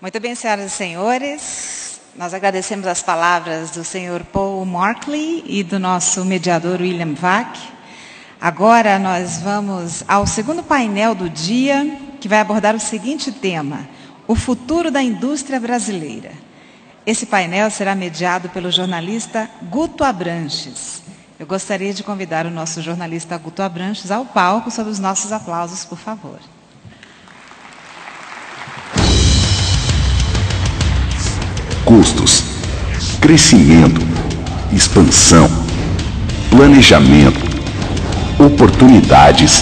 Muito bem, senhoras e senhores, nós agradecemos as palavras do senhor Paul Markley e do nosso mediador William Vac. Agora nós vamos ao segundo painel do dia, que vai abordar o seguinte tema: o futuro da indústria brasileira. Esse painel será mediado pelo jornalista Guto Abranches. Eu gostaria de convidar o nosso jornalista Guto Abranches ao palco, sob os nossos aplausos, por favor. Custos, crescimento, expansão, planejamento, oportunidades.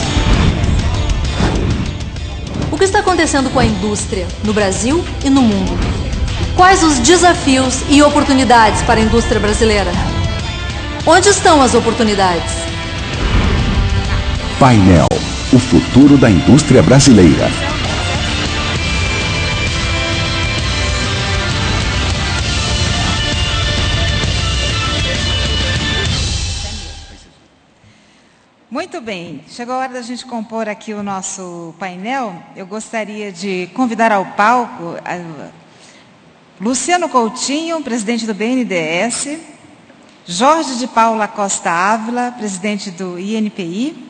O que está acontecendo com a indústria no Brasil e no mundo? Quais os desafios e oportunidades para a indústria brasileira? Onde estão as oportunidades? Painel, o futuro da indústria brasileira. Muito bem, chegou a hora da gente compor aqui o nosso painel. Eu gostaria de convidar ao palco Luciano Coutinho, presidente do BNDES, Jorge de Paula Costa Ávila, presidente do INPI,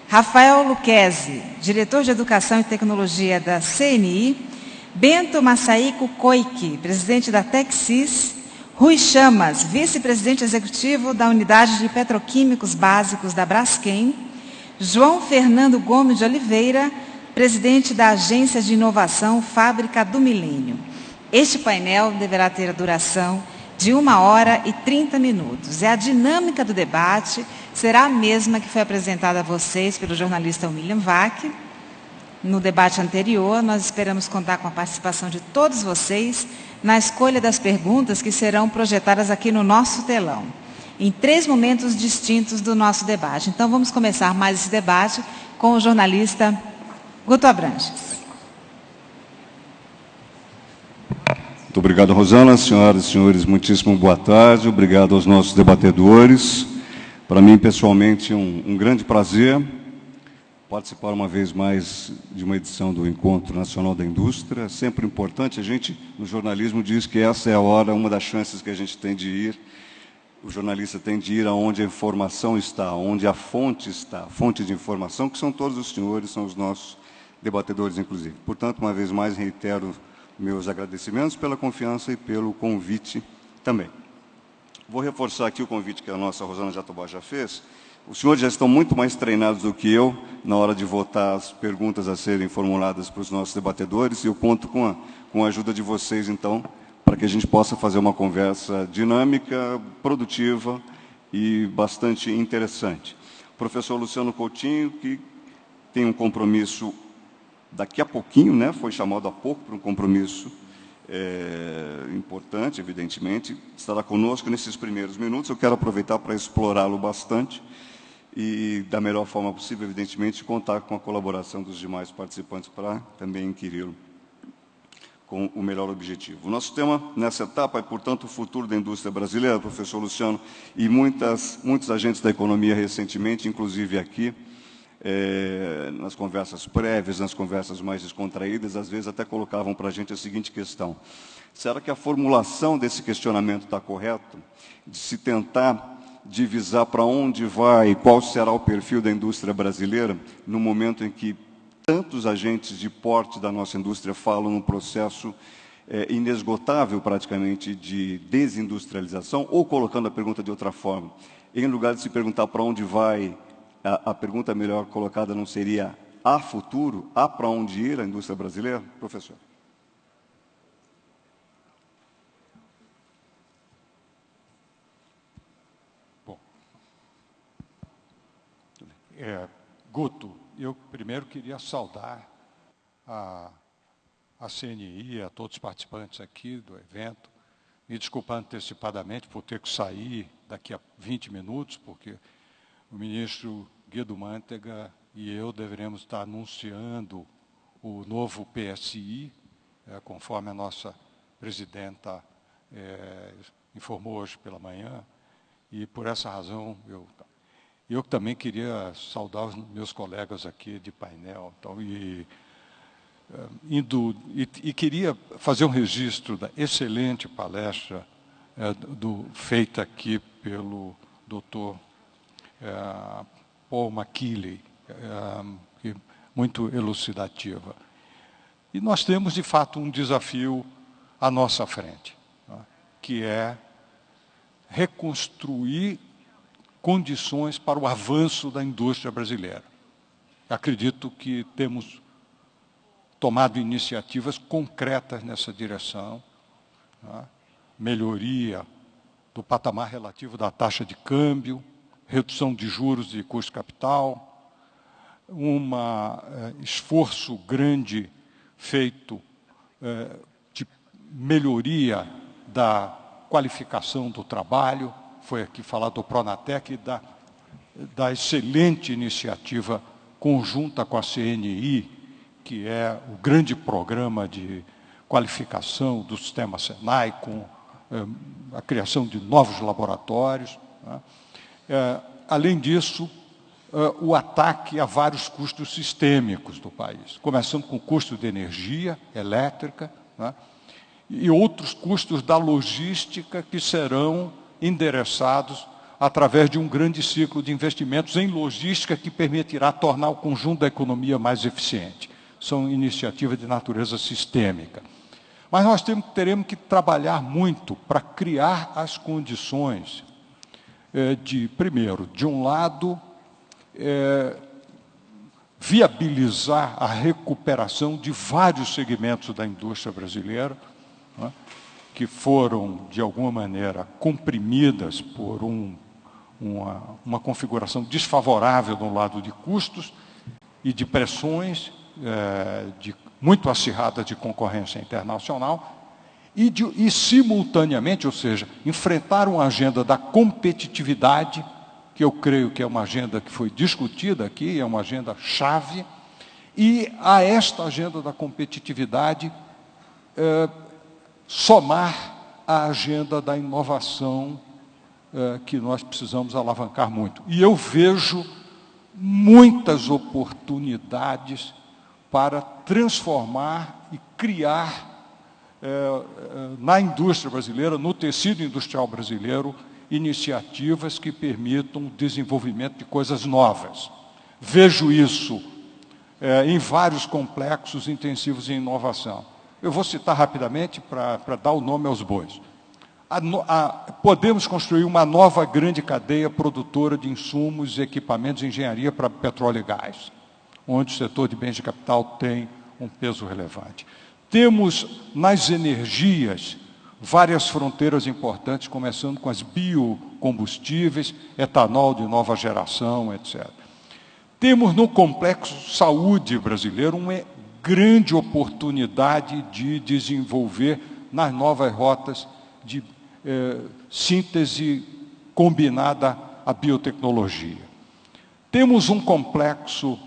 Rafael Lucchesi, diretor de Educação e Tecnologia da CNI, Bento Massaíco Coique, presidente da Texis, Rui Chamas, vice-presidente executivo da Unidade de Petroquímicos Básicos da Braskem, João Fernando Gomes de Oliveira, presidente da Agência de Inovação Fábrica do Milênio. Este painel deverá ter a duração de 1h30. E a dinâmica do debate será a mesma que foi apresentada a vocês pelo jornalista William Vac. No debate anterior, nós esperamos contar com a participação de todos vocês na escolha das perguntas que serão projetadas aqui no nosso telão, em 3 momentos distintos do nosso debate. Então, vamos começar mais esse debate com o jornalista Guto Abranches. Muito obrigado, Rosana. Senhoras e senhores, muitíssimo boa tarde. Obrigado aos nossos debatedores. Para mim, pessoalmente, um grande prazer participar uma vez mais de uma edição do Encontro Nacional da Indústria. É sempre importante, a gente, no jornalismo, diz que essa é a hora, uma das chances que a gente tem de ir, o jornalista tem de ir aonde a informação está, onde a fonte está, a fonte de informação, que são todos os senhores, são os nossos debatedores, inclusive. Portanto, uma vez mais, reitero meus agradecimentos pela confiança e pelo convite também. Vou reforçar aqui o convite que a nossa Rosana Jatobá já fez. Os senhores já estão muito mais treinados do que eu na hora de votar as perguntas a serem formuladas para os nossos debatedores, e eu conto com a ajuda de vocês, então, para que a gente possa fazer uma conversa dinâmica, produtiva e bastante interessante. O professor Luciano Coutinho, que tem um compromisso daqui a pouquinho, né, foi chamado há pouco para um compromisso importante, evidentemente, estará conosco nesses primeiros minutos. Eu quero aproveitar para explorá-lo bastante e, da melhor forma possível, evidentemente, contar com a colaboração dos demais participantes para também inquiri-lo com o melhor objetivo. O nosso tema nessa etapa é, portanto, o futuro da indústria brasileira, professor Luciano, e muitos agentes da economia recentemente, inclusive aqui, nas conversas prévias, nas conversas mais descontraídas, às vezes até colocavam para a gente a seguinte questão: será que a formulação desse questionamento está correta? De se tentar divisar para onde vai e qual será o perfil da indústria brasileira, no momento em que tantos agentes de porte da nossa indústria falam num processo inesgotável, praticamente, de desindustrialização, ou, colocando a pergunta de outra forma, em lugar de se perguntar para onde vai, a pergunta melhor colocada não seria: há futuro? Há para onde ir a indústria brasileira? Professor. Bom, Guto, eu primeiro queria saudar a CNI, a todos os participantes aqui do evento, me desculpar antecipadamente por ter que sair daqui a 20 minutos, porque o ministro Guido Mantega e eu deveremos estar anunciando o novo PSI, conforme a nossa presidenta informou hoje pela manhã, e por essa razão eu também queria saudar os meus colegas aqui de painel. Então, e queria fazer um registro da excelente palestra feita aqui pelo Dr. Paul McKinley, muito elucidativa. E nós temos, de fato, um desafio à nossa frente, que é reconstruir condições para o avanço da indústria brasileira. Acredito que temos tomado iniciativas concretas nessa direção, melhoria do patamar relativo da taxa de câmbio, redução de juros e custo de capital, esforço grande feito de melhoria da qualificação do trabalho, foi aqui falado do Pronatec, e da excelente iniciativa conjunta com a CNI, que é o grande programa de qualificação do sistema Senai, com a criação de novos laboratórios. Além disso, o ataque a vários custos sistêmicos do país, começando com o custo de energia elétrica, e outros custos da logística que serão endereçados através de um grande ciclo de investimentos em logística que permitirá tornar o conjunto da economia mais eficiente. São iniciativas de natureza sistêmica. Mas nós teremos que trabalhar muito para criar as condições primeiro, de um lado, viabilizar a recuperação de vários segmentos da indústria brasileira, que foram, de alguma maneira, comprimidas por uma configuração desfavorável do lado de custos e de pressões muito acirradas de concorrência internacional, e simultaneamente, ou seja, enfrentar uma agenda da competitividade, que eu creio que é uma agenda que foi discutida aqui, é uma agenda chave, e a esta agenda da competitividade somar a agenda da inovação que nós precisamos alavancar muito. E eu vejo muitas oportunidades para transformar e criar na indústria brasileira, no tecido industrial brasileiro, iniciativas que permitam o desenvolvimento de coisas novas. Vejo isso em vários complexos intensivos em inovação. Eu vou citar rapidamente para dar o nome aos bois. Podemos construir uma nova grande cadeia produtora de insumos e equipamentos de engenharia para petróleo e gás, onde o setor de bens de capital tem um peso relevante. Temos, nas energias, várias fronteiras importantes, começando com as biocombustíveis, etanol de nova geração, etc. Temos, no complexo saúde brasileiro, uma grande oportunidade de desenvolver nas novas rotas de síntese combinada à biotecnologia. Temos um complexo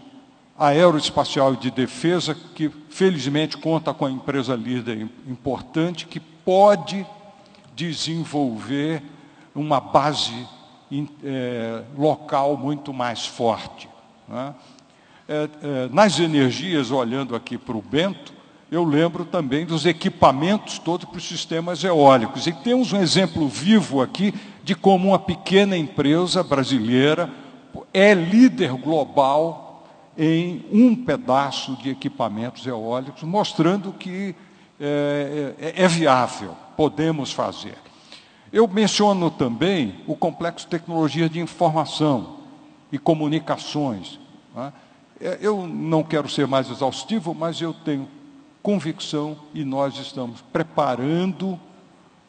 aeroespacial e de defesa que, felizmente, conta com a empresa líder importante que pode desenvolver uma base local muito mais forte. Nas energias, olhando aqui para o Bento, eu lembro também dos equipamentos todos para os sistemas eólicos. E temos um exemplo vivo aqui de como uma pequena empresa brasileira é líder global em um pedaço de equipamentos eólicos, mostrando que é viável, podemos fazer. Eu menciono também o complexo de tecnologia de informação e comunicações. Eu não quero ser mais exaustivo, mas eu tenho convicção e nós estamos preparando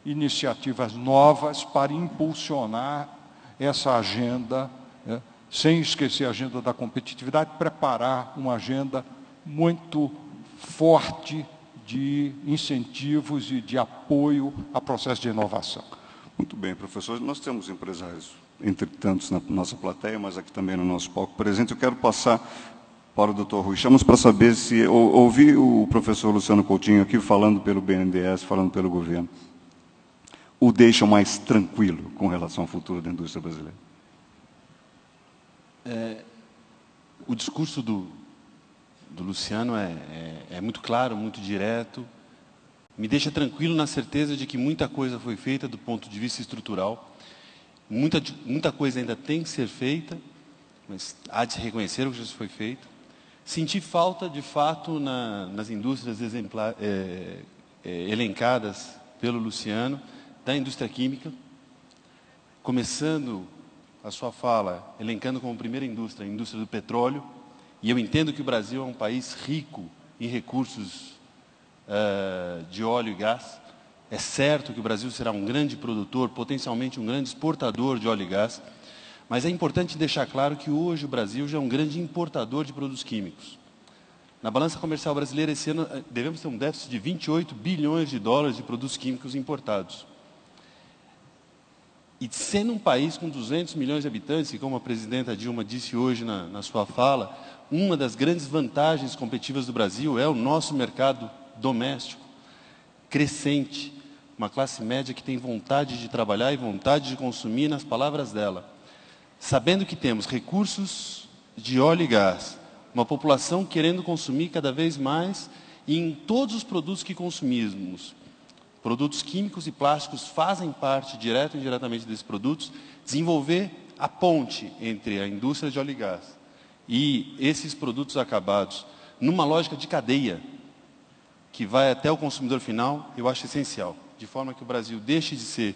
iniciativas novas para impulsionar essa agenda, sem esquecer a agenda da competitividade, preparar uma agenda muito forte de incentivos e de apoio a processo de inovação. Muito bem, professor. Nós temos empresários, entre tantos, na nossa plateia, mas aqui também no nosso palco presente. Eu quero passar para o Dr. Rui Chamas para saber se ouvi o professor Luciano Coutinho aqui falando pelo BNDES, falando pelo governo, o deixam mais tranquilo com relação ao futuro da indústria brasileira? O discurso do do Luciano é muito claro, muito direto. Me deixa tranquilo na certeza de que muita coisa foi feita do ponto de vista estrutural. Muita coisa ainda tem que ser feita, mas há de se reconhecer o que já foi feito. Senti falta, de fato, nas indústrias elencadas pelo Luciano, da indústria química, começando a sua fala, elencando como primeira indústria, a indústria do petróleo. E eu entendo que o Brasil é um país rico em recursos de óleo e gás. É certo que o Brasil será um grande produtor, potencialmente um grande exportador de óleo e gás, mas é importante deixar claro que hoje o Brasil já é um grande importador de produtos químicos. Na balança comercial brasileira, esse ano, devemos ter um déficit de 28 bilhões de dólares de produtos químicos importados. E sendo um país com 200 milhões de habitantes, e como a presidenta Dilma disse hoje na sua fala, uma das grandes vantagens competitivas do Brasil é o nosso mercado doméstico, crescente, uma classe média que tem vontade de trabalhar e vontade de consumir, nas palavras dela. Sabendo que temos recursos de óleo e gás, uma população querendo consumir cada vez mais, e em todos os produtos que consumimos, produtos químicos e plásticos fazem parte, direto e indiretamente, desses produtos, desenvolver a ponte entre a indústria de óleo e gás e esses produtos acabados, numa lógica de cadeia, que vai até o consumidor final, eu acho essencial. De forma que o Brasil deixe de ser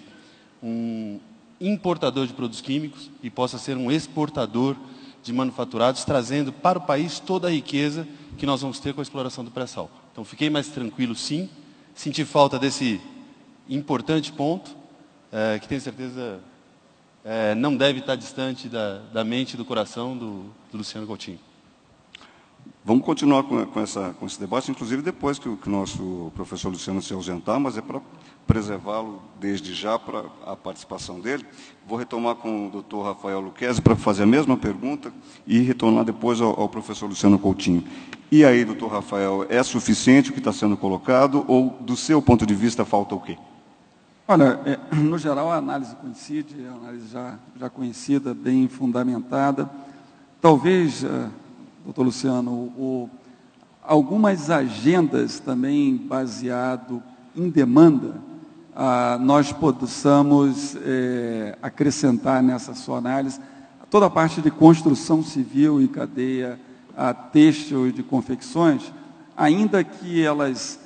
um importador de produtos químicos e possa ser um exportador de manufaturados, trazendo para o país toda a riqueza que nós vamos ter com a exploração do pré-sal. Então, fiquei mais tranquilo, sim. Senti falta desse importante ponto, que tenho certeza não deve estar distante da mente e do coração do Luciano Coutinho. Vamos continuar com esse debate, inclusive depois que o nosso professor Luciano se ausentar, mas é para preservá-lo desde já para a participação dele. Vou retomar com o doutor Rafael Lucchesi para fazer a mesma pergunta e retornar depois ao professor Luciano Coutinho. E aí, doutor Rafael, é suficiente o que está sendo colocado ou, do seu ponto de vista, falta o quê? Olha, no geral, a análise coincide, é uma análise já conhecida, bem fundamentada. Talvez, doutor Luciano, algumas agendas também baseado em demanda, nós possamos acrescentar nessa sua análise toda a parte de construção civil e cadeia têxtil e de confecções, ainda que elas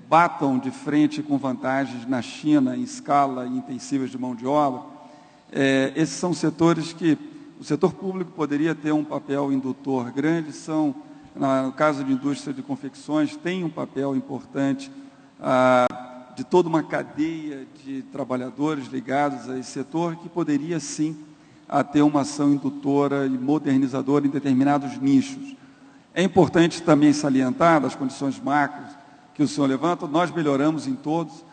batam de frente com vantagens na China em escala intensivas de mão de obra, esses são setores que o setor público poderia ter um papel indutor grande, no caso de indústria de confecções, tem um papel importante de toda uma cadeia de trabalhadores ligados a esse setor, que poderia, sim, ter uma ação indutora e modernizadora em determinados nichos. É importante também salientar, das condições macros que o senhor levanta, nós melhoramos em todos,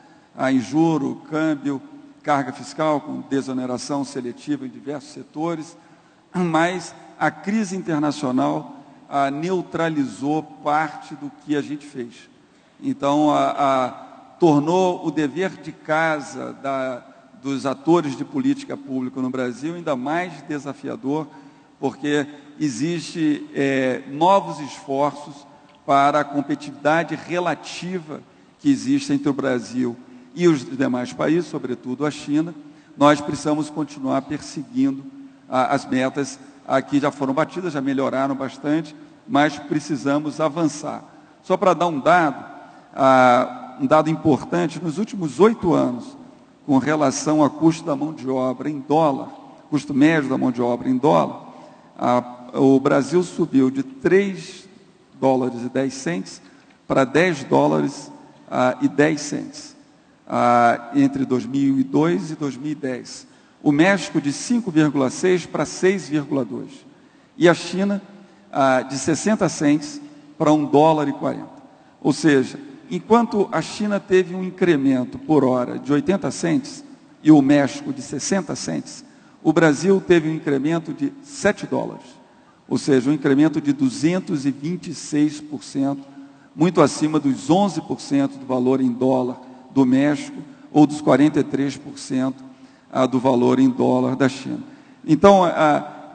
em juro, câmbio, carga fiscal, com desoneração seletiva em diversos setores, mas a crise internacional neutralizou parte do que a gente fez. Então, tornou o dever de casa dos atores de política pública no Brasil ainda mais desafiador, porque existe novos esforços para a competitividade relativa que existe entre o Brasil e os demais países, sobretudo a China. Nós precisamos continuar perseguindo as metas que já foram batidas, já melhoraram bastante, mas precisamos avançar. Só para dar um dado importante, nos últimos 8 anos, com relação ao custo da mão de obra em dólar, custo médio da mão de obra em dólar, o Brasil subiu de 3 dólares e 10 centes para 10 dólares e 10 centes entre 2002 e 2010. O México de 5,6 para 6,2. E a China de 60 centes para 1 dólar e 40. Ou seja, enquanto a China teve um incremento por hora de 80 centes e o México de 60 centes, o Brasil teve um incremento de 7 dólares. Ou seja, um incremento de 226%, muito acima dos 11% do valor em dólar do México ou dos 43% do valor em dólar da China. Então,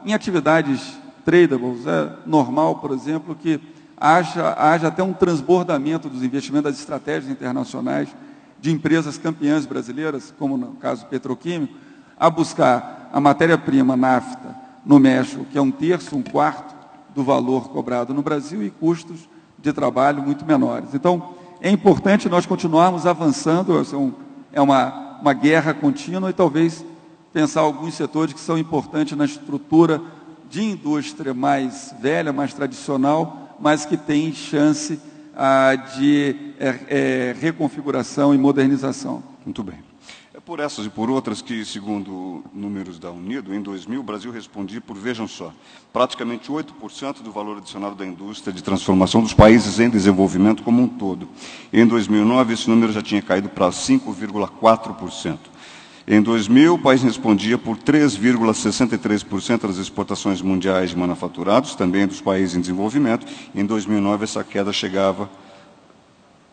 em atividades tradables, é normal, por exemplo, que haja até um transbordamento dos investimentos das estratégias internacionais de empresas campeãs brasileiras, como no caso petroquímico, a buscar a matéria-prima nafta no México, que é 1/3, 1/4 do valor cobrado no Brasil, e custos de trabalho muito menores. Então, é importante nós continuarmos avançando, é uma guerra contínua, e talvez pensar alguns setores que são importantes na estrutura de indústria mais velha, mais tradicional, mas que tem chance de reconfiguração e modernização. Muito bem. É por essas e por outras que, segundo números da Unido, em 2000, o Brasil respondia por, vejam só, praticamente 8% do valor adicionado da indústria de transformação dos países em desenvolvimento como um todo. Em 2009, esse número já tinha caído para 5,4%. Em 2000, o país respondia por 3,63% das exportações mundiais de manufaturados, também dos países em desenvolvimento. Em 2009, essa queda chegava,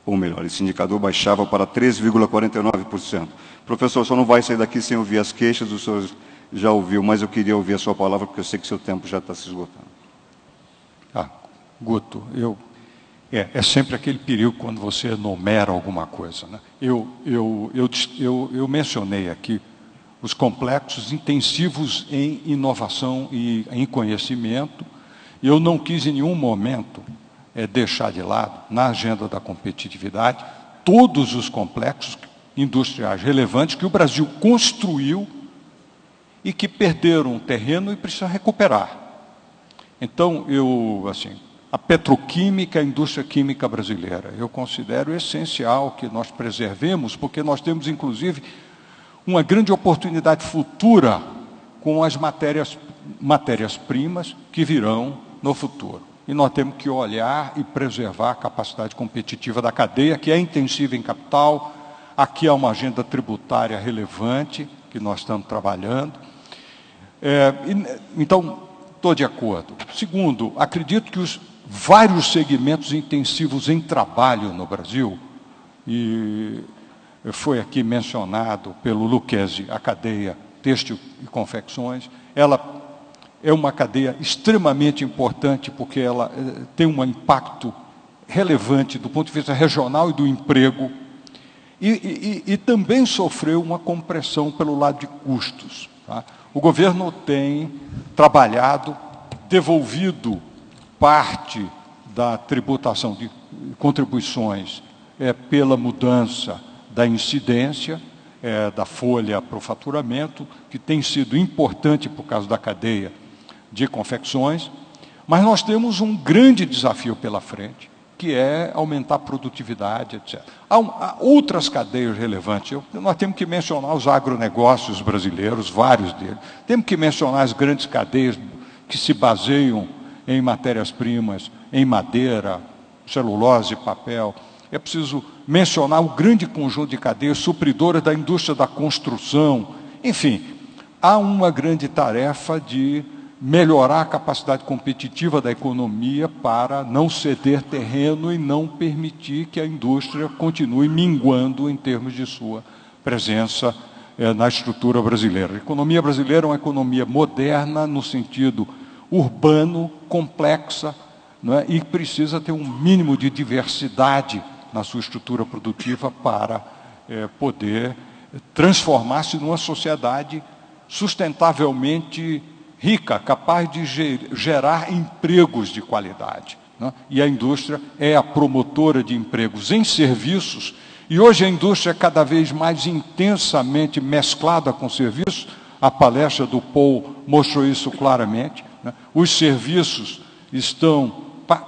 ou melhor, esse indicador baixava para 3,49%. Professor, só não vai sair daqui sem ouvir as queixas, o senhor já ouviu, mas eu queria ouvir a sua palavra, porque eu sei que seu tempo já está se esgotando. Guto, é sempre aquele perigo quando você enumera alguma coisa, né? Eu mencionei aqui os complexos intensivos em inovação e em conhecimento, e eu não quis em nenhum momento deixar de lado, na agenda da competitividade, todos os complexos industriais relevantes que o Brasil construiu e que perderam terreno e precisam recuperar. Então, a petroquímica, a indústria química brasileira, eu considero essencial que nós preservemos, porque nós temos, inclusive, uma grande oportunidade futura com as matérias-primas que virão no futuro. E nós temos que olhar e preservar a capacidade competitiva da cadeia, que é intensiva em capital. Aqui há uma agenda tributária relevante, que nós estamos trabalhando. Então, estou de acordo. Segundo, acredito que os vários segmentos intensivos em trabalho no Brasil, e foi aqui mencionado pelo Lucchesi, a cadeia têxtil e confecções, ela é uma cadeia extremamente importante, porque ela tem um impacto relevante do ponto de vista regional e do emprego, e também sofreu uma compressão pelo lado de custos. Tá? O governo tem trabalhado, devolvido parte da tributação de contribuições pela mudança da incidência da folha para o faturamento, que tem sido importante por causa da cadeia de confecções, mas nós temos um grande desafio pela frente, que é aumentar a produtividade, etc. Há outras cadeias relevantes. Nós temos que mencionar os agronegócios brasileiros, vários deles. Temos que mencionar as grandes cadeias que se baseiam em matérias-primas, em madeira, celulose, papel. É preciso mencionar o grande conjunto de cadeias supridoras da indústria da construção. Enfim, há uma grande tarefa de melhorar a capacidade competitiva da economia para não ceder terreno e não permitir que a indústria continue minguando em termos de sua presença na estrutura brasileira. A economia brasileira é uma economia moderna no sentido urbano, complexa, não é? E precisa ter um mínimo de diversidade na sua estrutura produtiva para poder transformar-se numa sociedade sustentavelmente rica, capaz de gerar empregos de qualidade. Né? E a indústria é a promotora de empregos em serviços, e hoje a indústria é cada vez mais intensamente mesclada com serviços. A palestra do Paul mostrou isso claramente. Né? Os serviços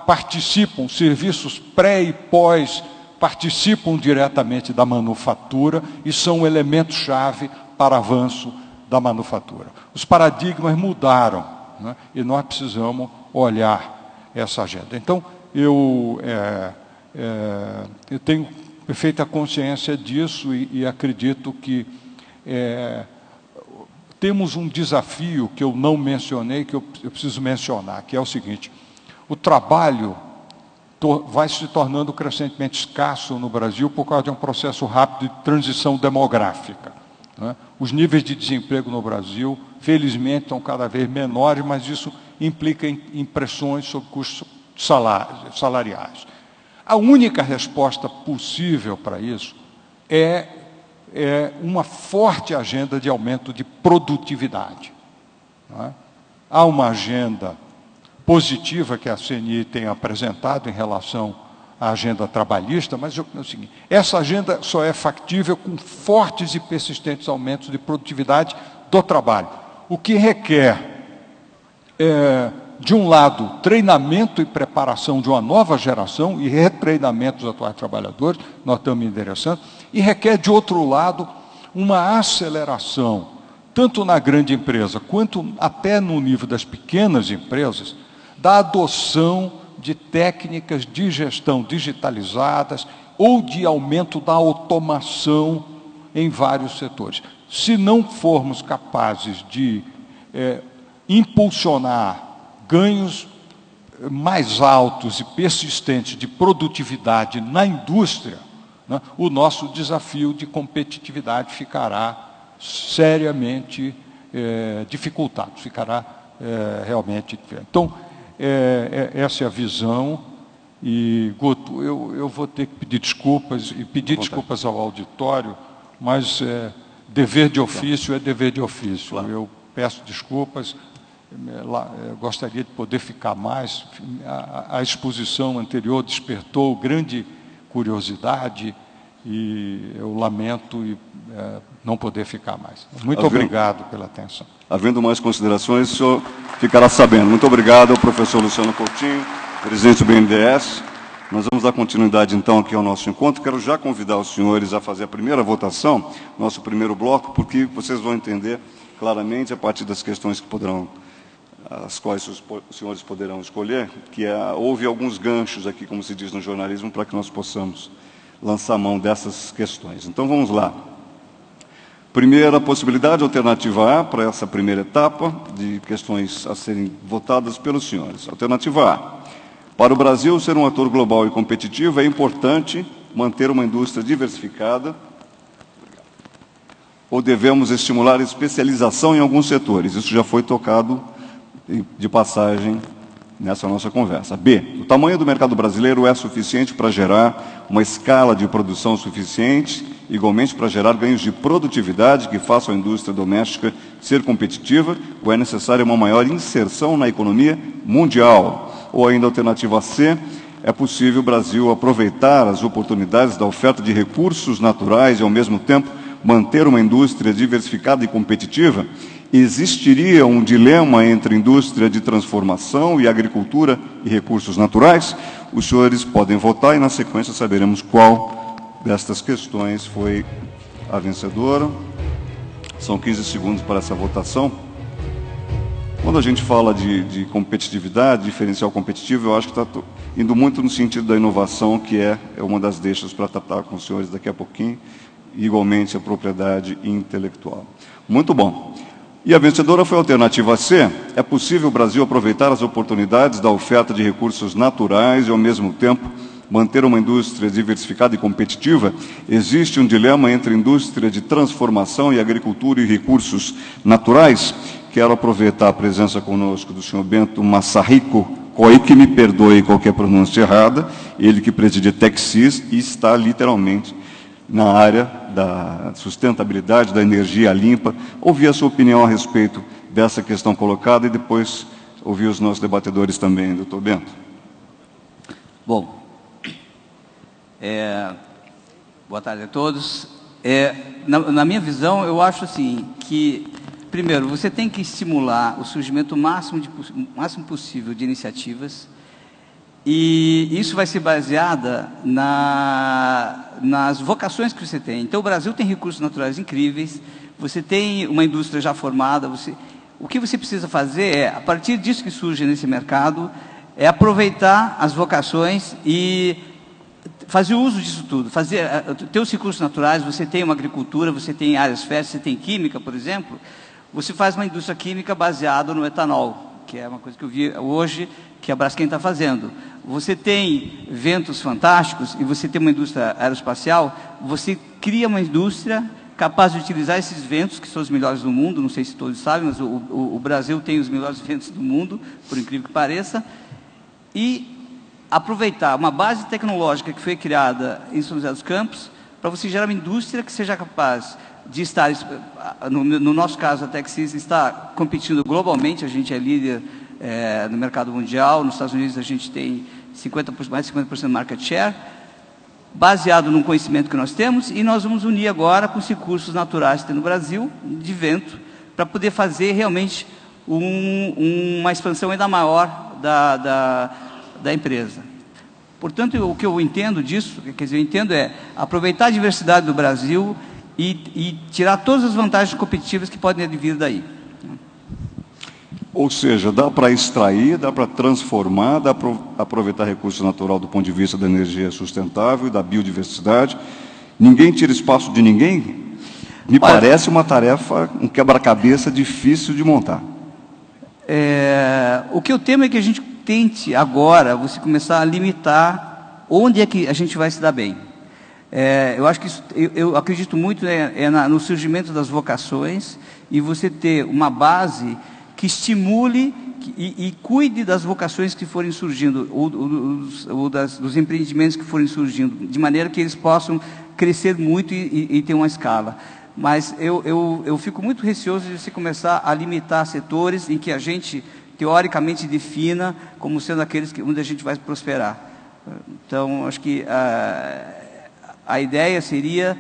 participam, serviços pré e pós, participam diretamente da manufatura e são elementos-chave para avanço da manufatura. Os paradigmas mudaram, né? E nós precisamos olhar essa agenda. Então, eu tenho perfeita consciência disso e acredito que temos um desafio que eu não mencionei, que eu preciso mencionar, que é o seguinte: o trabalho vai se tornando crescentemente escasso no Brasil por causa de um processo rápido de transição demográfica. Né? Os níveis de desemprego no Brasil felizmente, estão cada vez menores, mas isso implica em pressões sobre custos salariais. A única resposta possível para isso é uma forte agenda de aumento de produtividade. Não é? Há uma agenda positiva que a CNI tem apresentado em relação à agenda trabalhista, mas é o seguinte, essa agenda só é factível com fortes e persistentes aumentos de produtividade do trabalho, o que requer, de um lado, treinamento e preparação de uma nova geração e retreinamento dos atuais trabalhadores, nós estamos endereçando, e requer, de outro lado, uma aceleração, tanto na grande empresa, quanto até no nível das pequenas empresas, da adoção de técnicas de gestão digitalizadas ou de aumento da automação em vários setores. Se não formos capazes de impulsionar ganhos mais altos e persistentes de produtividade na indústria, né, o nosso desafio de competitividade ficará seriamente dificultado, ficará realmente... Então, essa é a visão. E, Guto, eu vou ter que pedir desculpas, e pedir desculpas ao auditório, mas dever de ofício é dever de ofício. Claro. Eu peço desculpas, eu gostaria de poder ficar mais. A exposição anterior despertou grande curiosidade e eu lamento não poder ficar mais. Muito obrigado pela atenção. Havendo mais considerações, o senhor ficará sabendo. Muito obrigado ao professor Luciano Coutinho, presidente do BNDES. Nós vamos dar continuidade, então, aqui ao nosso encontro. Quero já convidar os senhores a fazer a primeira votação, nosso primeiro bloco, porque vocês vão entender claramente, a partir das questões que poderão, as quais os senhores poderão escolher, que houve alguns ganchos aqui, como se diz no jornalismo, para que nós possamos lançar mão dessas questões. Então, vamos lá. Primeira possibilidade, alternativa A, para essa primeira etapa de questões a serem votadas pelos senhores. Alternativa A. Para o Brasil ser um ator global e competitivo, é importante manter uma indústria diversificada ou devemos estimular a especialização em alguns setores? Isso já foi tocado de passagem nessa nossa conversa. B. O tamanho do mercado brasileiro é suficiente para gerar uma escala de produção suficiente, igualmente para gerar ganhos de produtividade que façam a indústria doméstica ser competitiva, ou é necessária uma maior inserção na economia mundial? Ou ainda, alternativa C, é possível o Brasil aproveitar as oportunidades da oferta de recursos naturais e, ao mesmo tempo, manter uma indústria diversificada e competitiva? Existiria um dilema entre indústria de transformação e agricultura e recursos naturais? Os senhores podem votar e, na sequência, saberemos qual destas questões foi a vencedora. São 15 segundos para essa votação. Quando a gente fala de competitividade, diferencial competitivo, eu acho que está indo muito no sentido da inovação, que é uma das deixas para tratar com os senhores daqui a pouquinho, e igualmente a propriedade intelectual. Muito bom. E a vencedora foi a alternativa C. É possível o Brasil aproveitar as oportunidades da oferta de recursos naturais e, ao mesmo tempo, manter uma indústria diversificada e competitiva? Existe um dilema entre indústria de transformação e agricultura e recursos naturais? Quero aproveitar a presença conosco do senhor Bento Massarico Coy, que me perdoe qualquer pronúncia errada, ele que preside Texis e está literalmente na área da sustentabilidade, da energia limpa. Ouvir a sua opinião a respeito dessa questão colocada e depois ouvir os nossos debatedores também, doutor Bento. Bom, boa tarde a todos. Na minha visão, eu acho assim, que, primeiro, você tem que estimular o surgimento máximo possível de iniciativas, e isso vai ser baseada nas vocações que você tem. Então, o Brasil tem recursos naturais incríveis, você tem uma indústria já formada, o que você precisa fazer a partir disso que surge nesse mercado, é aproveitar as vocações e fazer uso disso tudo, ter os recursos naturais. Você tem uma agricultura, você tem áreas férteis, você tem química, por exemplo, você faz uma indústria química baseada no etanol, que é uma coisa que eu vi hoje que a Braskem está fazendo. Você tem ventos fantásticos e você tem uma indústria aeroespacial, você cria uma indústria capaz de utilizar esses ventos, que são os melhores do mundo, não sei se todos sabem, mas o Brasil tem os melhores ventos do mundo, por incrível que pareça, e aproveitar uma base tecnológica que foi criada em São José dos Campos para você gerar uma indústria que seja capaz de estar, no nosso caso a Texis está competindo globalmente, a gente é líder no mercado mundial, nos Estados Unidos a gente tem mais de 50% de market share, baseado no conhecimento que nós temos, e nós vamos unir agora com os recursos naturais que tem no Brasil, de vento, para poder fazer realmente uma expansão ainda maior da empresa. Portanto, o que eu entendo disso, quer dizer, eu entendo aproveitar a diversidade do Brasil e tirar todas as vantagens competitivas que podem advir daí. Ou seja, dá para extrair, dá para transformar, dá para aproveitar recurso natural do ponto de vista da energia sustentável e da biodiversidade. Ninguém tira espaço de ninguém. Me parece uma tarefa, um quebra-cabeça difícil de montar. O que eu temo é que a gente tente agora você começar a limitar onde é que a gente vai se dar bem. Eu acho que eu acredito muito no surgimento das vocações e você ter uma base que estimule e cuide das vocações que forem surgindo, ou dos empreendimentos que forem surgindo, de maneira que eles possam crescer muito e ter uma escala. Mas eu fico muito receoso de você começar a limitar setores em que a gente, teoricamente, defina como sendo aqueles onde a gente vai prosperar. Então, acho que a ideia seria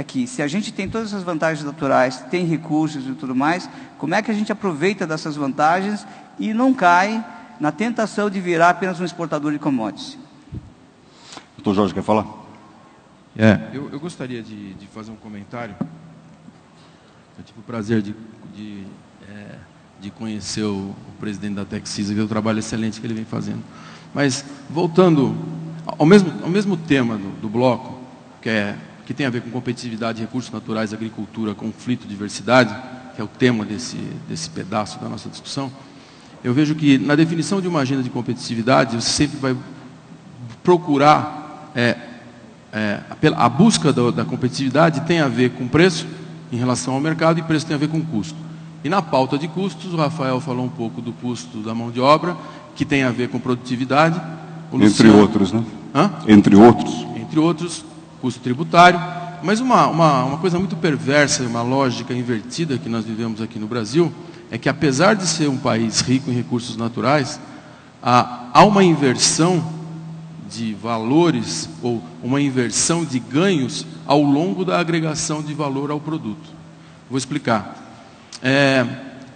que se a gente tem todas essas vantagens naturais, tem recursos e tudo mais, como é que a gente aproveita dessas vantagens e não cai na tentação de virar apenas um exportador de commodities? Doutor Jorge, quer falar? Eu gostaria de fazer um comentário. Eu tive o prazer de conhecer o presidente da Texis, que é o trabalho excelente que ele vem fazendo. Mas, voltando ao mesmo tema do bloco, que tem a ver com competitividade, recursos naturais, agricultura, conflito, diversidade, que é o tema desse pedaço da nossa discussão, eu vejo que na definição de uma agenda de competitividade, você sempre vai procurar, a busca da competitividade tem a ver com preço em relação ao mercado e preço tem a ver com custo. E na pauta de custos, o Rafael falou um pouco do custo da mão de obra, que tem a ver com produtividade. Entre outros, né? Entre outros, custo tributário, mas uma coisa muito perversa e uma lógica invertida que nós vivemos aqui no Brasil é que, apesar de ser um país rico em recursos naturais, há uma inversão de valores ou uma inversão de ganhos ao longo da agregação de valor ao produto. Vou explicar.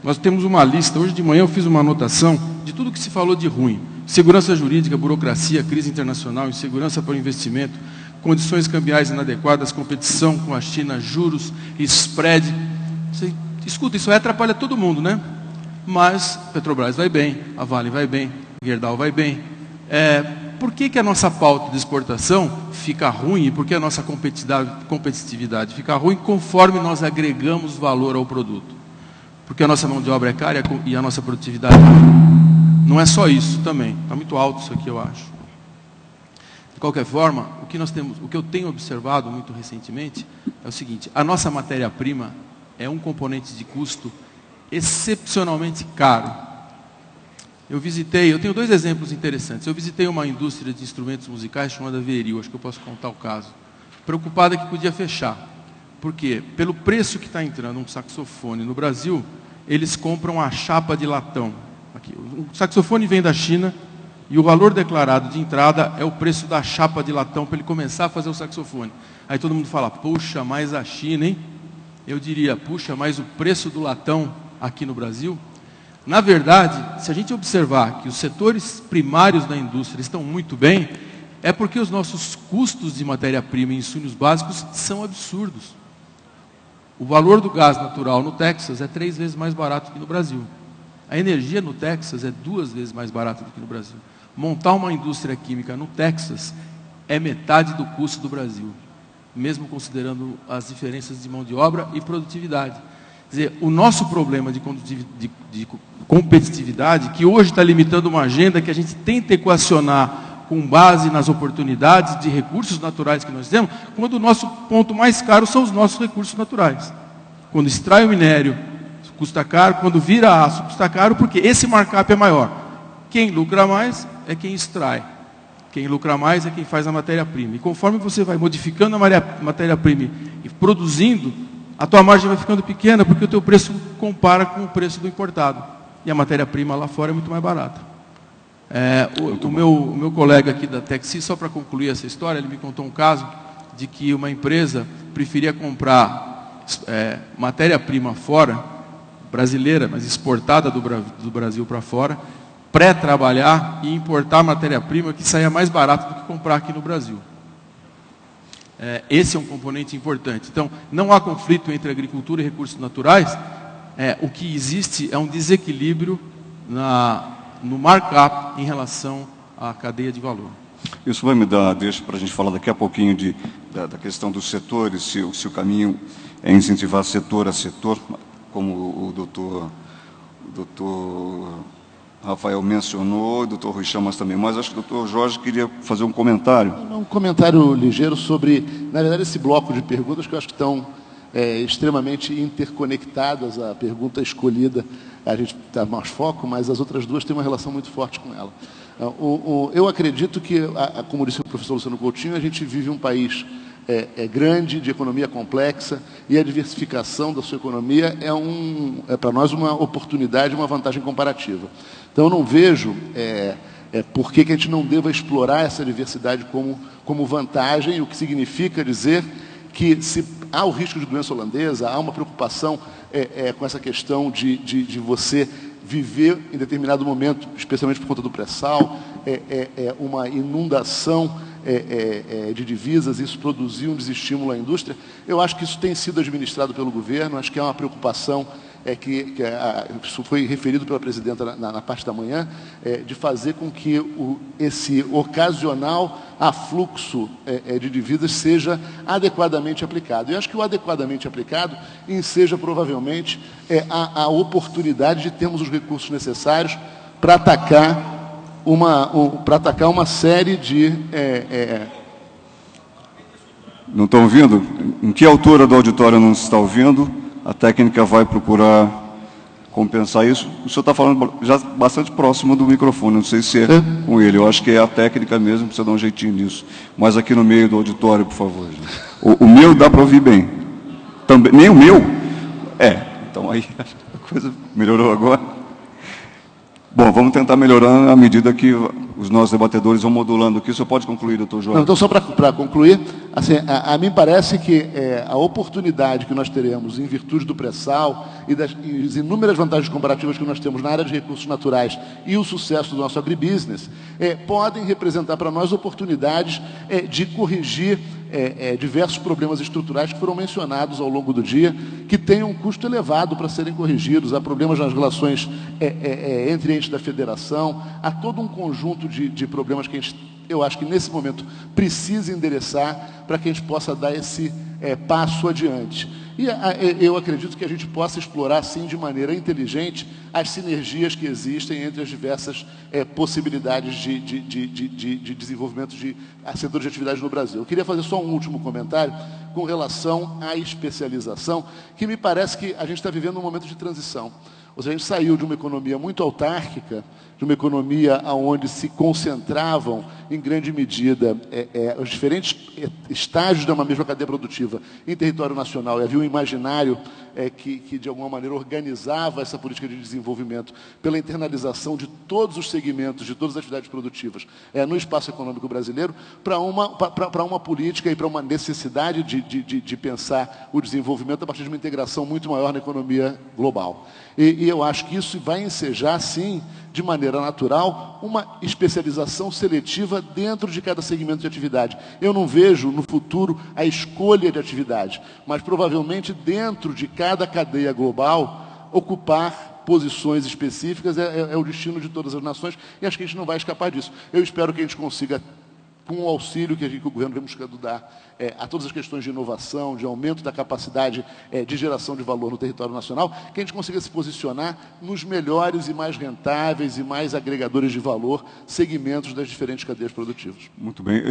Nós temos uma lista, hoje de manhã eu fiz uma anotação de tudo que se falou de ruim: segurança jurídica, burocracia, crise internacional, insegurança para o investimento, condições cambiais inadequadas, competição com a China, juros, spread. Escuta, isso atrapalha todo mundo, né? Mas Petrobras vai bem, a Vale vai bem, a Gerdau vai bem. Por que a nossa pauta de exportação fica ruim e por que a nossa competitividade fica ruim conforme nós agregamos valor ao produto? Porque a nossa mão de obra é cara e a nossa produtividade não é só isso também. Está muito alto isso aqui, eu acho. De qualquer forma, o que eu tenho observado muito recentemente é o seguinte: a nossa matéria-prima é um componente de custo excepcionalmente caro. Eu tenho dois exemplos interessantes. Eu visitei uma indústria de instrumentos musicais chamada Veril, acho que eu posso contar o caso, preocupada que podia fechar. Por quê? Pelo preço que está entrando um saxofone no Brasil, eles compram a chapa de latão. Aqui, o saxofone vem da China e o valor declarado de entrada é o preço da chapa de latão para ele começar a fazer o saxofone. Aí todo mundo fala: puxa, mais a China, hein? Eu diria: puxa, mais o preço do latão aqui no Brasil. Na verdade, se a gente observar que os setores primários da indústria estão muito bem, é porque os nossos custos de matéria-prima e insumos básicos são absurdos. O valor do gás natural no Texas é 3 vezes mais barato que no Brasil. A energia no Texas é 2 vezes mais barata do que no Brasil. Montar uma indústria química no Texas é metade do custo do Brasil, mesmo considerando as diferenças de mão de obra e produtividade. Quer dizer, o nosso problema de competitividade, que hoje está limitando uma agenda que a gente tenta equacionar com base nas oportunidades de recursos naturais que nós temos, quando o nosso ponto mais caro são os nossos recursos naturais. Quando extrai o minério, custa caro, quando vira aço, custa caro, porque esse markup é maior. Quem lucra mais é quem extrai. Quem lucra mais é quem faz a matéria-prima. E conforme você vai modificando a matéria-prima e produzindo, a tua margem vai ficando pequena, porque o teu preço compara com o preço do importado. E a matéria-prima lá fora é muito mais barata. O meu colega aqui da Texi, só para concluir essa história, ele me contou um caso de que uma empresa preferia comprar matéria-prima fora, brasileira, mas exportada do Brasil para fora, pré-trabalhar e importar matéria-prima que saia mais barato do que comprar aqui no Brasil. Esse é um componente importante. Então, não há conflito entre agricultura e recursos naturais. O que existe é um desequilíbrio no markup em relação à cadeia de valor. Isso vai me dar, deixa para a gente falar daqui a pouquinho da questão dos setores, se o caminho é incentivar setor a setor, como o doutor Rafael mencionou, o doutor Rui Chamas também, mas acho que o doutor Jorge queria fazer um comentário. Um comentário ligeiro sobre, na verdade, esse bloco de perguntas que eu acho que estão extremamente interconectadas. A pergunta escolhida, a gente dá mais foco, mas as outras duas têm uma relação muito forte com ela. Eu acredito que, como disse o professor Luciano Coutinho, a gente vive um país grande, de economia complexa, e a diversificação da sua economia é para nós uma oportunidade, uma vantagem comparativa. Então, eu não vejo por que a gente não deva explorar essa diversidade como vantagem, o que significa dizer que, se há o risco de doença holandesa, há uma preocupação com essa questão de você viver em determinado momento, especialmente por conta do pré-sal, uma inundação de divisas, isso produziu um desestímulo à indústria. Eu acho que isso tem sido administrado pelo governo, acho que é uma preocupação isso foi referido pela presidenta na parte da manhã, de fazer com que esse ocasional afluxo de divisas seja adequadamente aplicado. E acho que o adequadamente aplicado enseja provavelmente a oportunidade de termos os recursos necessários para atacar uma série de... Não estão ouvindo? Em que altura do auditório não se está ouvindo? A técnica vai procurar compensar isso. O senhor está falando já bastante próximo do microfone, não sei se é com ele. Eu acho que é a técnica mesmo, precisa dar um jeitinho nisso. Mas aqui no meio do auditório, por favor. O meu dá para ouvir bem. Também, nem o meu? Então aí a coisa melhorou agora. Bom, vamos tentar melhorar à medida que os nossos debatedores vão modulando aqui. O senhor pode concluir, doutor Jorge? Então, só para concluir, assim, a mim parece que a oportunidade que nós teremos em virtude do pré-sal e das inúmeras vantagens comparativas que nós temos na área de recursos naturais e o sucesso do nosso agribusiness, podem representar para nós oportunidades de corrigir diversos problemas estruturais que foram mencionados ao longo do dia, que têm um custo elevado para serem corrigidos. Há problemas nas relações entre entes da federação, há todo um conjunto de problemas que eu acho que nesse momento precisa endereçar para que a gente possa dar esse passo adiante. E eu acredito que a gente possa explorar, sim, de maneira inteligente, as sinergias que existem entre as diversas possibilidades de desenvolvimento de setores de atividade no Brasil. Eu queria fazer só um último comentário com relação à especialização, que me parece que a gente está vivendo um momento de transição. Ou seja, a gente saiu de uma economia muito autárquica, de uma economia onde se concentravam, em grande medida, os diferentes estágios de uma mesma cadeia produtiva em território nacional, e havia um imaginário que, de alguma maneira, organizava essa política de desenvolvimento pela internalização de todos os segmentos, de todas as atividades produtivas no espaço econômico brasileiro, para uma política e para uma necessidade de pensar o desenvolvimento a partir de uma integração muito maior na economia global. E eu acho que isso vai ensejar, sim, de maneira natural, uma especialização seletiva dentro de cada segmento de atividade. Eu não vejo no futuro a escolha de atividade, mas provavelmente dentro de cada cadeia global, ocupar posições específicas é o destino de todas as nações, e acho que a gente não vai escapar disso. Eu espero que a gente consiga com o auxílio que o governo vem buscando dar a todas as questões de inovação, de aumento da capacidade de geração de valor no território nacional, que a gente consiga se posicionar nos melhores e mais rentáveis e mais agregadores de valor segmentos das diferentes cadeias produtivas. Muito bem.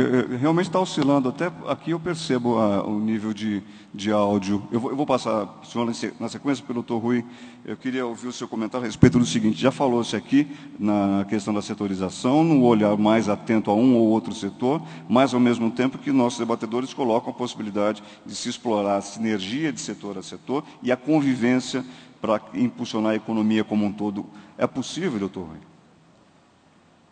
Realmente está oscilando. Até aqui eu percebo o nível de áudio. Eu vou passar, senhor, na sequência, pelo Dr. Rui. Eu queria ouvir o seu comentário a respeito do seguinte. Já falou-se aqui na questão da setorização, no olhar mais atento a um ou outro setor, mas, ao mesmo tempo, que nossos debatedores colocam a possibilidade de se explorar a sinergia de setor a setor e a convivência para impulsionar a economia como um todo. É possível, doutor Rui?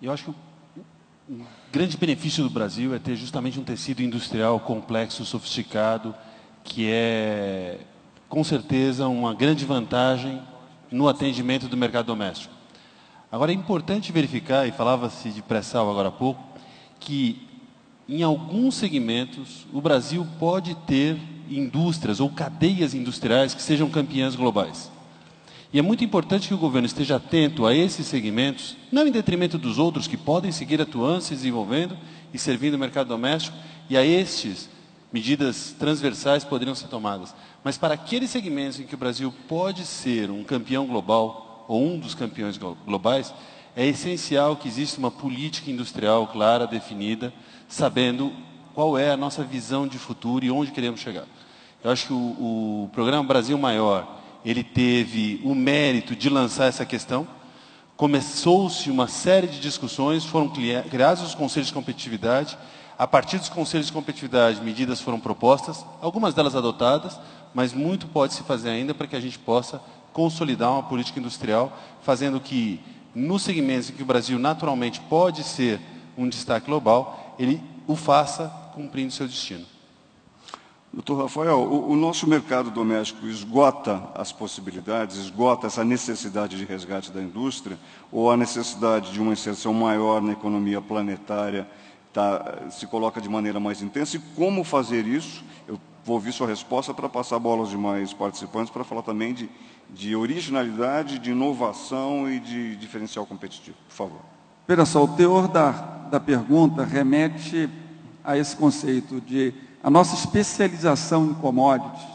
Eu acho que o grande benefício do Brasil é ter justamente um tecido industrial complexo, sofisticado, que é, com certeza, uma grande vantagem no atendimento do mercado doméstico. Agora, é importante verificar, e falava-se de pré-sal agora há pouco, que em alguns segmentos o Brasil pode ter indústrias ou cadeias industriais que sejam campeãs globais. E é muito importante que o governo esteja atento a esses segmentos, não em detrimento dos outros que podem seguir atuando, se desenvolvendo e servindo o mercado doméstico, e a estes medidas transversais poderiam ser tomadas. Mas para aqueles segmentos em que o Brasil pode ser um campeão global ou um dos campeões globais, é essencial que exista uma política industrial clara, definida, sabendo qual é a nossa visão de futuro e onde queremos chegar. Eu acho que o programa Brasil Maior, ele teve o mérito de lançar essa questão. Começou-se uma série de discussões, foram criados os conselhos de competitividade. A partir dos conselhos de competitividade, medidas foram propostas, algumas delas adotadas, mas muito pode se fazer ainda para que a gente possa consolidar uma política industrial, fazendo que, nos segmentos em que o Brasil naturalmente pode ser um destaque global, ele o faça cumprindo seu destino. Doutor Rafael, o nosso mercado doméstico esgota as possibilidades, esgota essa necessidade de resgate da indústria, ou a necessidade de uma inserção maior na economia planetária se coloca de maneira mais intensa? E como fazer isso? Eu vou ouvir sua resposta para passar a bola aos demais participantes, para falar também de originalidade, de inovação e de diferencial competitivo. Por favor. Veja só, o teor da pergunta remete a esse conceito de a nossa especialização em commodities,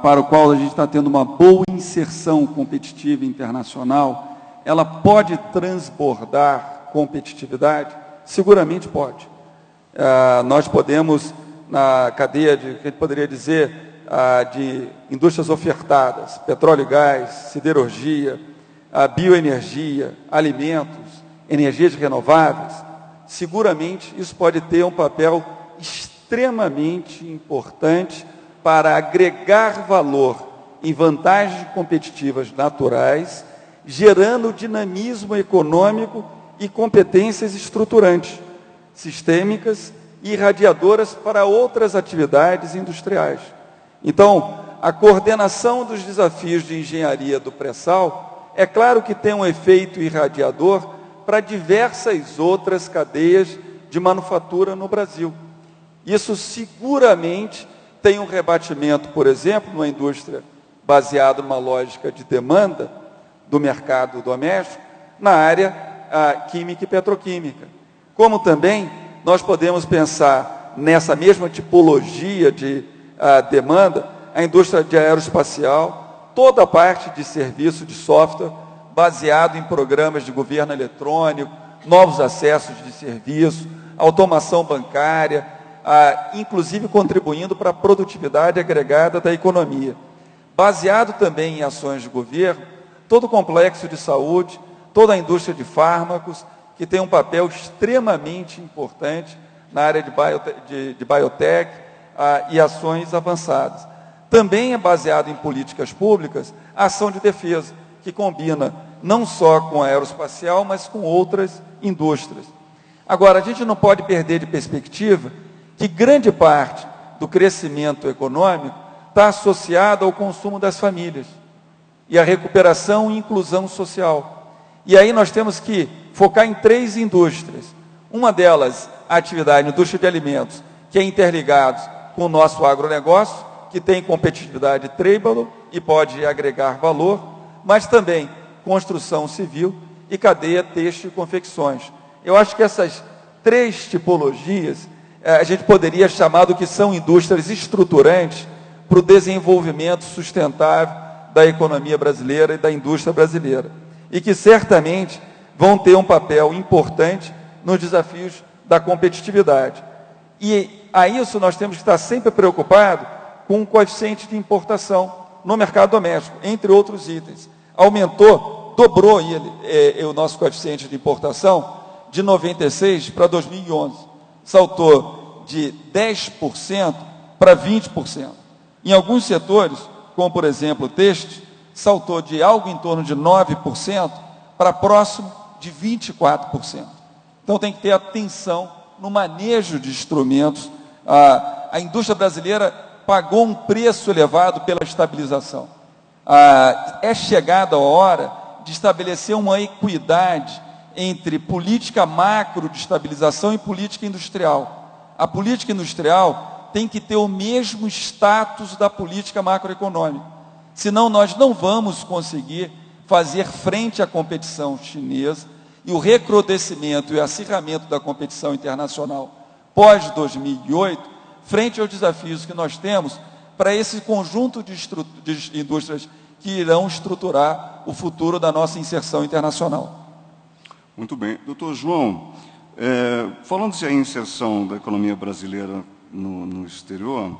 para o qual a gente está tendo uma boa inserção competitiva internacional, ela pode transbordar competitividade? Seguramente pode. Nós podemos, na cadeia que a gente poderia dizer, de indústrias ofertadas, petróleo e gás, siderurgia, bioenergia, alimentos, energias renováveis, seguramente isso pode ter um papel extremamente importante para agregar valor em vantagens competitivas naturais, gerando dinamismo econômico e competências estruturantes, sistêmicas e irradiadoras para outras atividades industriais. Então, a coordenação dos desafios de engenharia do pré-sal, é claro que tem um efeito irradiador para diversas outras cadeias de manufatura no Brasil. Isso seguramente tem um rebatimento, por exemplo, numa indústria baseada numa lógica de demanda do mercado doméstico, na área química e petroquímica. Como também nós podemos pensar nessa mesma tipologia de demanda, a indústria de aeroespacial, toda a parte de serviço de software, baseado em programas de governo eletrônico, novos acessos de serviço, automação bancária, inclusive contribuindo para a produtividade agregada da economia. Baseado também em ações de governo, todo o complexo de saúde, toda a indústria de fármacos, que tem um papel extremamente importante na área de biotech e ações avançadas. Também é baseado em políticas públicas a ação de defesa, que combina não só com a aeroespacial, mas com outras indústrias. Agora, a gente não pode perder de perspectiva que grande parte do crescimento econômico está associado ao consumo das famílias e à recuperação e inclusão social. E aí nós temos que focar em 3 indústrias. Uma delas, a atividade, a indústria de alimentos, que é interligada com o nosso agronegócio, que tem competitividade tripla e pode agregar valor, mas também construção civil e cadeia têxtil e confecções. Eu acho que essas 3 tipologias, a gente poderia chamar do que são indústrias estruturantes para o desenvolvimento sustentável da economia brasileira e da indústria brasileira, e que certamente vão ter um papel importante nos desafios da competitividade. E a isso nós temos que estar sempre preocupados com o coeficiente de importação no mercado doméstico, entre outros itens. Aumentou, dobrou o nosso coeficiente de importação de 96 para 2011. Saltou de 10% para 20%. Em alguns setores, como por exemplo o têxtil, saltou de algo em torno de 9% para próximo de 24%. Então tem que ter atenção no manejo de instrumentos. A indústria brasileira pagou um preço elevado pela estabilização. É chegada a hora de estabelecer uma equidade entre política macro de estabilização e política industrial. A política industrial tem que ter o mesmo status da política macroeconômica. Senão nós não vamos conseguir fazer frente à competição chinesa e o recrudescimento e acirramento da competição internacional pós-2008, frente aos desafios que nós temos para esse conjunto de indústrias que irão estruturar o futuro da nossa inserção internacional. Muito bem. Doutor João, falando-se a inserção da economia brasileira no exterior,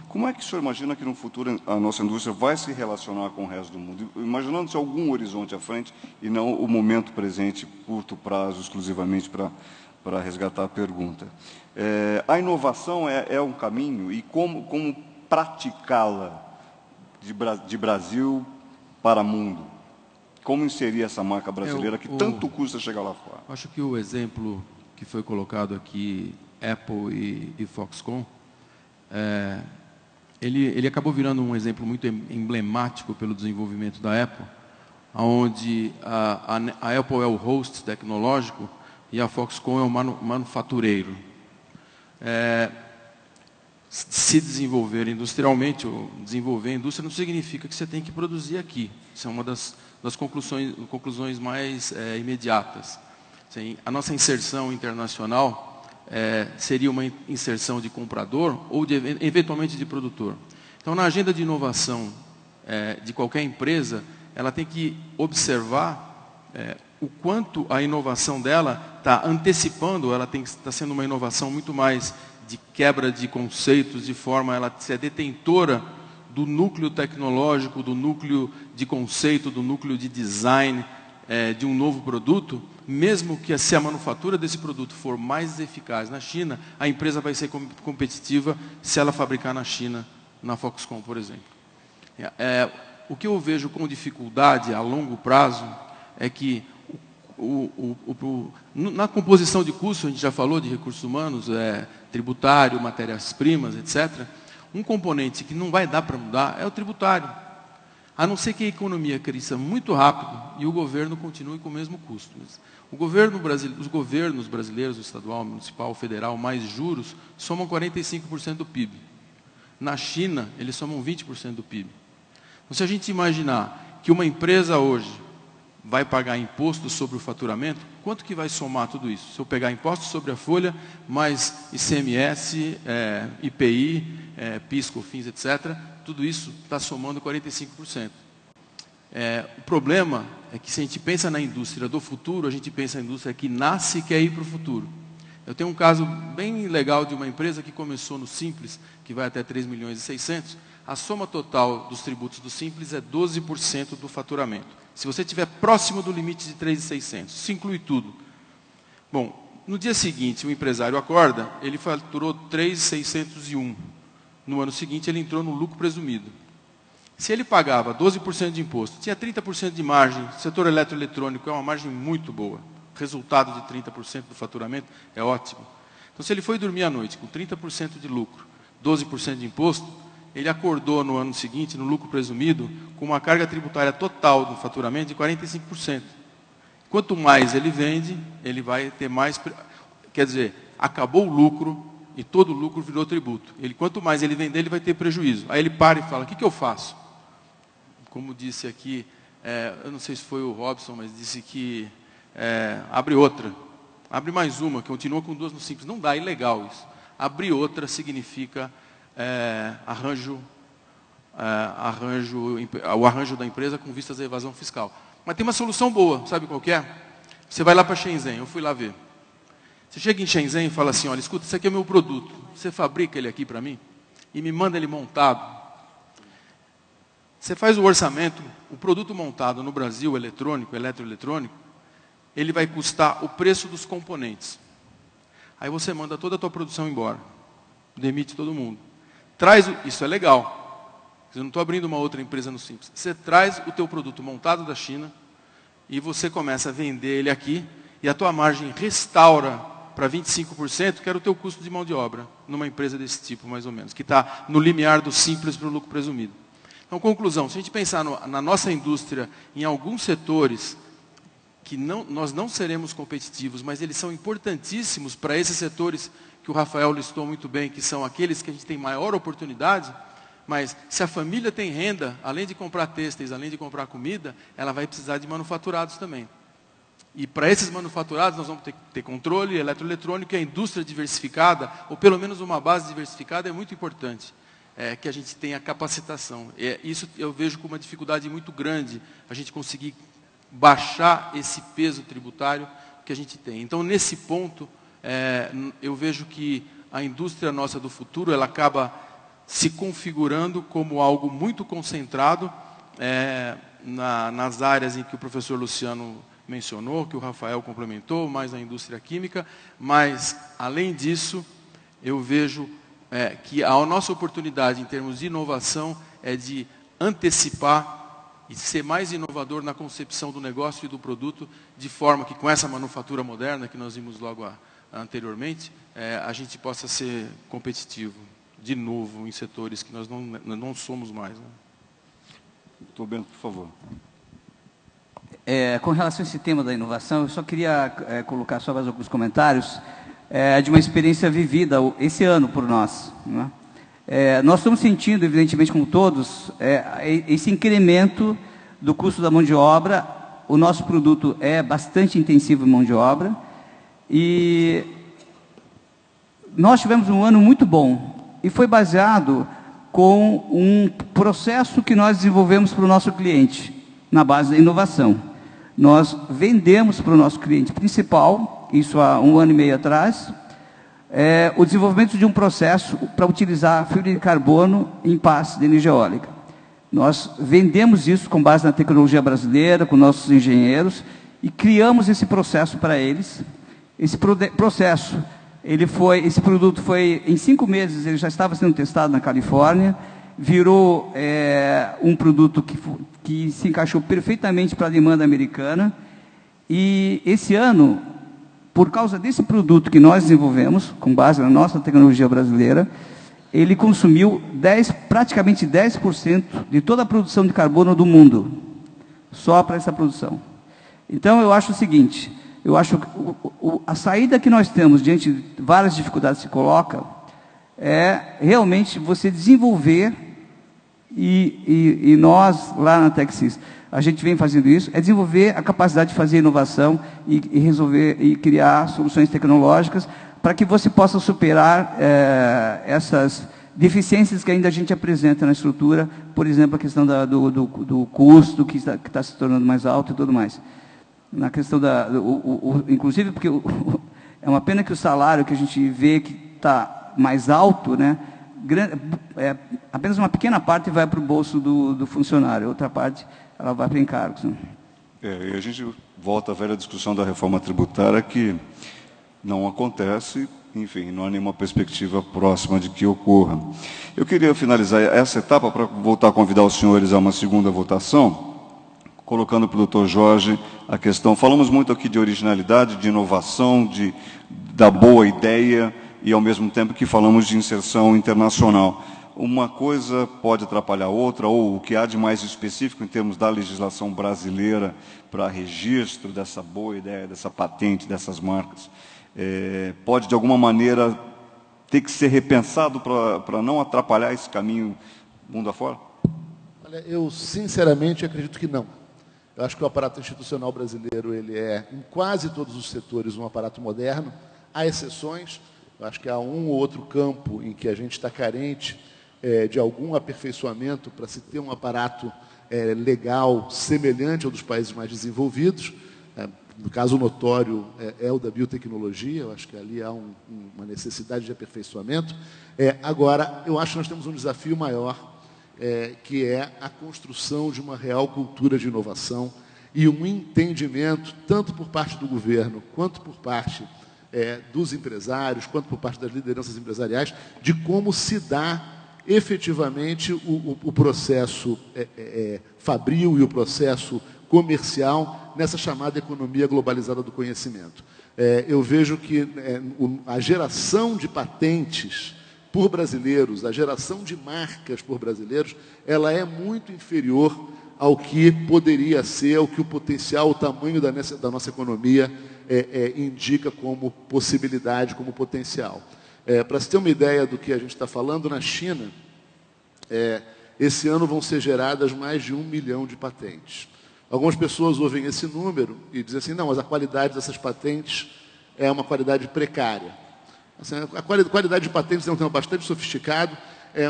como é que o senhor imagina que no futuro a nossa indústria vai se relacionar com o resto do mundo? Imaginando-se algum horizonte à frente e não o momento presente, curto prazo, exclusivamente para resgatar a pergunta. A inovação é um caminho e como praticá-la de Brasil para mundo? Como inserir essa marca brasileira que tanto custa chegar lá fora? Acho que o exemplo que foi colocado aqui, Apple e Foxconn, ele acabou virando um exemplo muito emblemático pelo desenvolvimento da Apple, onde a Apple é o host tecnológico e a Foxconn é o manufatureiro. Se desenvolver industrialmente, ou desenvolver a indústria, não significa que você tem que produzir aqui. Isso é uma das conclusões mais imediatas. Assim, a nossa inserção internacional seria uma inserção de comprador ou eventualmente de produtor. Então, na agenda de inovação de qualquer empresa, ela tem que observar o quanto a inovação dela está antecipando, ela está sendo uma inovação muito mais de quebra de conceitos, de forma ela ser detentora do núcleo tecnológico, do núcleo de conceito, do núcleo de design de um novo produto, mesmo que se a manufatura desse produto for mais eficaz na China, a empresa vai ser competitiva se ela fabricar na China, na Foxconn, por exemplo. O que eu vejo com dificuldade a longo prazo é que na composição de custo, a gente já falou de recursos humanos, tributário, matérias-primas, etc. Um componente que não vai dar para mudar é o tributário. A não ser que a economia cresça muito rápido e o governo continue com o mesmo custo. Os governos brasileiros, o estadual, o municipal, o federal, mais juros, somam 45% do PIB. Na China, eles somam 20% do PIB. Então, se a gente imaginar que uma empresa hoje vai pagar imposto sobre o faturamento, quanto que vai somar tudo isso? Se eu pegar imposto sobre a folha, mais ICMS, IPI, PIS, COFINS, etc., tudo isso está somando 45%. O problema é que se a gente pensa na indústria do futuro, a gente pensa na indústria que nasce e quer ir para o futuro. Eu tenho um caso bem legal de uma empresa que começou no Simples, que vai até 3 milhões e 600. A soma total dos tributos do Simples é 12% do faturamento. Se você estiver próximo do limite de 3.600, isso inclui tudo. Bom, no dia seguinte, o empresário acorda, ele faturou 3.601. No ano seguinte, ele entrou no lucro presumido. Se ele pagava 12% de imposto, tinha 30% de margem, o setor eletroeletrônico é uma margem muito boa. Resultado de 30% do faturamento é ótimo. Então, se ele foi dormir à noite com 30% de lucro, 12% de imposto, ele acordou no ano seguinte, no lucro presumido, com uma carga tributária total do faturamento de 45%. Quanto mais ele vende, ele vai ter mais... Quer dizer, acabou o lucro e todo o lucro virou tributo. Quanto mais ele vender, ele vai ter prejuízo. Aí ele para e fala, o que eu faço? Como disse aqui, eu não sei se foi o Robson, mas disse que abre outra. Abre mais uma, que continua com 2 no Simples. Não dá, é ilegal isso. Abrir outra significa o arranjo da empresa com vistas à evasão fiscal. Mas tem uma solução boa, sabe qual que é? Você vai lá para Shenzhen, eu fui lá ver. Você chega em Shenzhen e fala assim, olha, escuta, esse aqui é o meu produto. Você fabrica ele aqui para mim? E me manda ele montado. Você faz o orçamento, o produto montado no Brasil, eletrônico, eletroeletrônico, ele vai custar o preço dos componentes. Aí você manda toda a tua produção embora. Demite todo mundo. Isso é legal. Eu não estou abrindo uma outra empresa no Simples. Você traz o teu produto montado da China e você começa a vender ele aqui e a tua margem restaura para 25%, que era o teu custo de mão de obra, numa empresa desse tipo, mais ou menos, que está no limiar do simples para o lucro presumido. Então, conclusão, se a gente pensar na nossa indústria, em alguns setores que nós não seremos competitivos, mas eles são importantíssimos para esses setores que o Rafael listou muito bem, que são aqueles que a gente tem maior oportunidade, mas se a família tem renda, além de comprar têxteis, além de comprar comida, ela vai precisar de manufaturados também. E para esses manufaturados nós vamos ter controle eletroeletrônico, e a indústria diversificada, ou pelo menos uma base diversificada, é muito importante. Que a gente tenha capacitação. Isso eu vejo como uma dificuldade muito grande, a gente conseguir baixar esse peso tributário que a gente tem. Então, nesse ponto, eu vejo que a indústria nossa do futuro, ela acaba se configurando como algo muito concentrado nas áreas em que o professor Luciano mencionou, que o Rafael complementou, mais a indústria química, mas, além disso, eu vejo que a nossa oportunidade em termos de inovação é de antecipar e ser mais inovador na concepção do negócio e do produto, de forma que com essa manufatura moderna que nós vimos logo anteriormente, a gente possa ser competitivo, de novo, em setores que nós não somos mais. Né? Doutor Bento, por favor. Com relação a esse tema da inovação, eu só queria colocar só mais alguns comentários de uma experiência vivida esse ano por nós. Né? Nós estamos sentindo, evidentemente, como todos, esse incremento do custo da mão de obra. O nosso produto é bastante intensivo em mão de obra. E nós tivemos um ano muito bom. E foi baseado com um processo que nós desenvolvemos para o nosso cliente, na base da inovação. Nós vendemos para o nosso cliente principal, isso há 1 ano e meio atrás, o desenvolvimento de um processo para utilizar fibra de carbono em passes de energia eólica. Nós vendemos isso com base na tecnologia brasileira, com nossos engenheiros, e criamos esse processo para eles. Esse processo, esse produto foi, em 5 meses, ele já estava sendo testado na Califórnia, virou um produto que se encaixou perfeitamente para a demanda americana, e esse ano, por causa desse produto que nós desenvolvemos, com base na nossa tecnologia brasileira, ele consumiu praticamente 10% de toda a produção de carbono do mundo, só para essa produção. Então, eu acho o seguinte, eu acho que a saída que nós temos diante de várias dificuldades que se coloca, é realmente você desenvolver, e nós, lá na Texas, a gente vem fazendo isso, é desenvolver a capacidade de fazer inovação e resolver e criar soluções tecnológicas para que você possa superar essas deficiências que ainda a gente apresenta na estrutura, por exemplo, a questão do custo que está se tornando mais alto e tudo mais. Na questão inclusive porque é uma pena que o salário que a gente vê que está mais alto, né, apenas uma pequena parte vai para o bolso do funcionário, outra parte ela vai para encargos. Né? E a gente volta à velha discussão da reforma tributária, que não acontece, enfim, não há nenhuma perspectiva próxima de que ocorra. Eu queria finalizar essa etapa para voltar a convidar os senhores a uma segunda votação, colocando para o doutor Jorge a questão. Falamos muito aqui de originalidade, de inovação, da boa ideia, e ao mesmo tempo que falamos de inserção internacional. Uma coisa pode atrapalhar a outra, ou o que há de mais específico em termos da legislação brasileira para registro dessa boa ideia, dessa patente, dessas marcas, pode de alguma maneira ter que ser repensado para não atrapalhar esse caminho mundo afora? Olha, eu sinceramente acredito que não. Eu acho que o aparato institucional brasileiro ele é, em quase todos os setores, um aparato moderno. Há exceções. Eu acho que há um ou outro campo em que a gente está carente de algum aperfeiçoamento para se ter um aparato legal semelhante ao dos países mais desenvolvidos. No caso notório é o da biotecnologia. Eu acho que ali há uma necessidade de aperfeiçoamento. Agora, eu acho que nós temos um desafio maior, que é a construção de uma real cultura de inovação e um entendimento, tanto por parte do governo, quanto por parte dos empresários, quanto por parte das lideranças empresariais, de como se dá efetivamente o processo fabril e o processo comercial nessa chamada economia globalizada do conhecimento. Eu vejo que a geração de patentes por brasileiros, a geração de marcas por brasileiros, ela é muito inferior ao que poderia ser, ao que o potencial, o tamanho da nossa economia indica como possibilidade, como potencial. Para se ter uma ideia do que a gente está falando, na China, esse ano vão ser geradas mais de 1 milhão de patentes. Algumas pessoas ouvem esse número e dizem assim, não, mas a qualidade dessas patentes é uma qualidade precária. Assim, a qualidade de patentes é um tema bastante sofisticado,